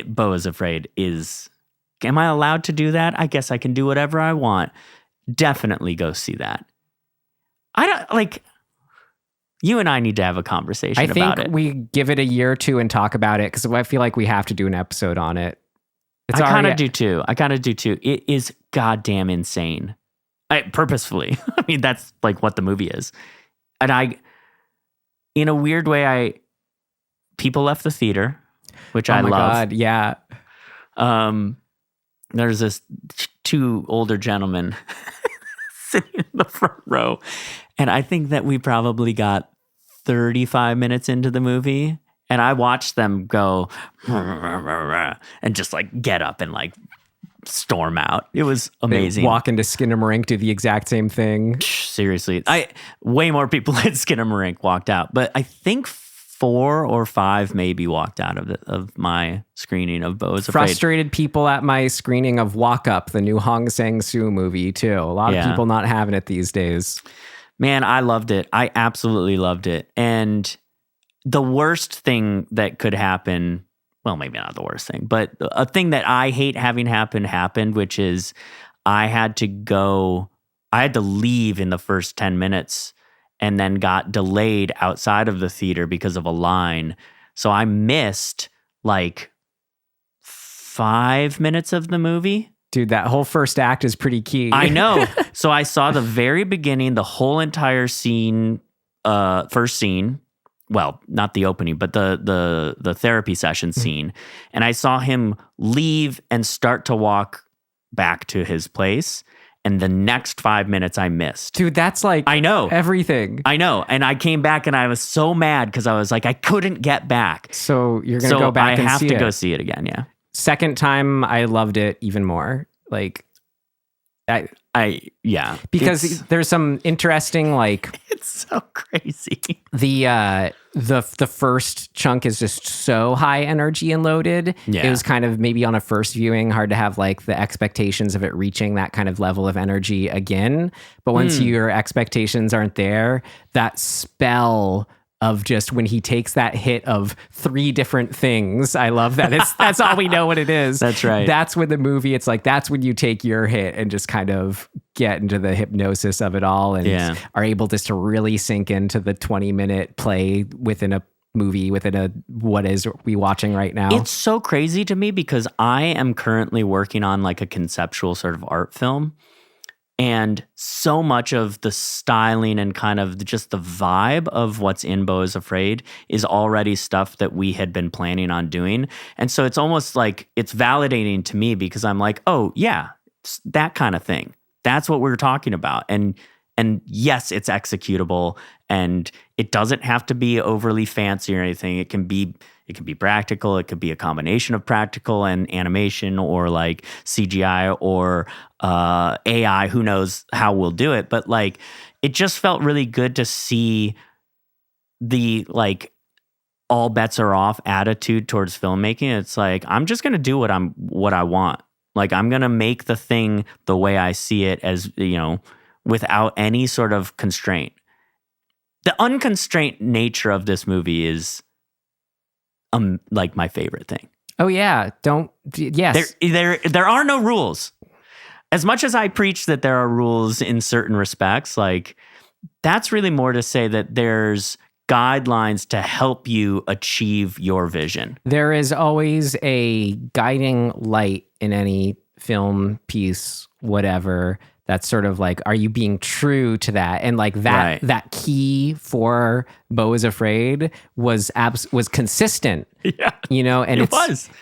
Beau is Afraid is... Am I allowed to do that? I guess I can do whatever I want. Definitely go see that. I don't, like... You and I need to have a conversation about it. I think we give it a year or two and talk about it, because I feel like we have to do an episode on it. I kind of do too. It is goddamn insane. Purposefully. I mean, that's like what the movie is. And in a weird way, people left the theater, which I love. Oh my God, yeah. There's this two older gentlemen sitting in the front row. And I think that we probably got 35 minutes into the movie. And I watched them go and just like get up and like storm out. It was amazing. They walk into Skinamarink, do the exact same thing. Seriously. Way more people at Skinamarink walked out. But I think 4 or 5 maybe walked out of my screening of Beau is Afraid. Frustrated people at my screening of Walk Up, the new Hong Sang-soo movie too. A lot of people not having it these days. Man, I loved it. I absolutely loved it. And the worst thing that could happen, well, maybe not the worst thing, but a thing that I hate having happened, which is I had to leave in the first 10 minutes and then got delayed outside of the theater because of a line. So I missed like 5 minutes of the movie. Dude, that whole first act is pretty key. I know. So I saw the very beginning, the whole entire scene, first scene. Well, not the opening, but the therapy session scene. And I saw him leave and start to walk back to his place. And the next 5 minutes I missed. Dude, that's like I know everything. I know. And I came back and I was so mad because I was like, I couldn't get back. So you're going to go back and see it. I have to go see it again, yeah. Second time, I loved it even more. Like, because there's some interesting, like, it's so crazy. The first chunk is just so high energy and loaded. Yeah. It was kind of maybe on a first viewing hard to have like the expectations of it reaching that kind of level of energy again. But once your expectations aren't there, that spell of just when he takes that hit of 3 different things. I love that. That's all we know what it is. That's right. That's when the movie, it's like, that's when you take your hit and just kind of get into the hypnosis of it all and are able just to really sink into the 20-minute play within a movie, what is we watching right now. It's so crazy to me because I am currently working on like a conceptual sort of art film. And so much of the styling and kind of just the vibe of what's in Beau is Afraid is already stuff that we had been planning on doing. And so it's almost like it's validating to me because I'm like, oh, yeah, it's that kind of thing. That's what we're talking about. And yes, it's executable and it doesn't have to be overly fancy or anything. It can be practical. It could be a combination of practical and animation or like CGI or AI. Who knows how we'll do it. But like, it just felt really good to see the like all bets are off attitude towards filmmaking. It's like, I'm just going to do what I want. Like, I'm going to make the thing the way I see it as, you know, without any sort of constraint. The unconstrained nature of this movie is like my favorite thing. Oh yeah. Yes. There are no rules. As much as I preach that there are rules in certain respects, like that's really more to say that there's guidelines to help you achieve your vision. There is always a guiding light in any film piece, whatever. That's sort of like, are you being true to that? And like that, that key for Beau is Afraid was consistent. Yeah, you know, and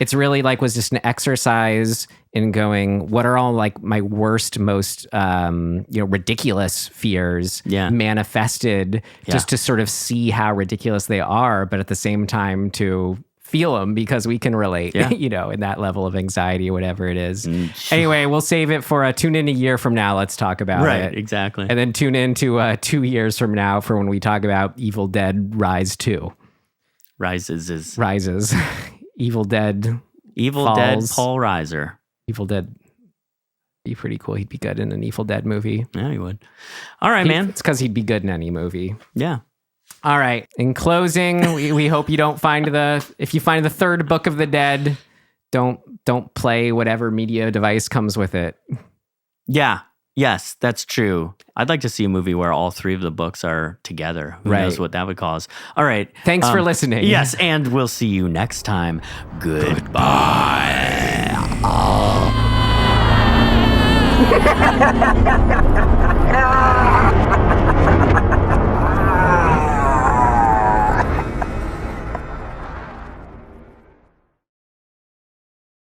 it's really like was just an exercise in going, what are all like my worst, most ridiculous fears manifested just to sort of see how ridiculous they are, but at the same time to feel them because we can relate, you know, in that level of anxiety or whatever it is. Anyway, we'll save it for tune in a year from now. Let's talk about it. Right, exactly. And then tune in to 2 years from now for when we talk about Evil Dead Rise 2. Rises. Evil Dead. Evil Dead Falls. Paul Reiser. Evil Dead. Be pretty cool. He'd be good in an Evil Dead movie. Yeah, he would. All right, man. It's because he'd be good in any movie. Yeah. All right. In closing, we hope you don't find if you find the third book of the Dead, don't play whatever media device comes with it. Yeah. Yes, that's true. I'd like to see a movie where all three of the books are together. Who knows what that would cause? All right. Thanks for listening. Yes, and we'll see you next time. Goodbye.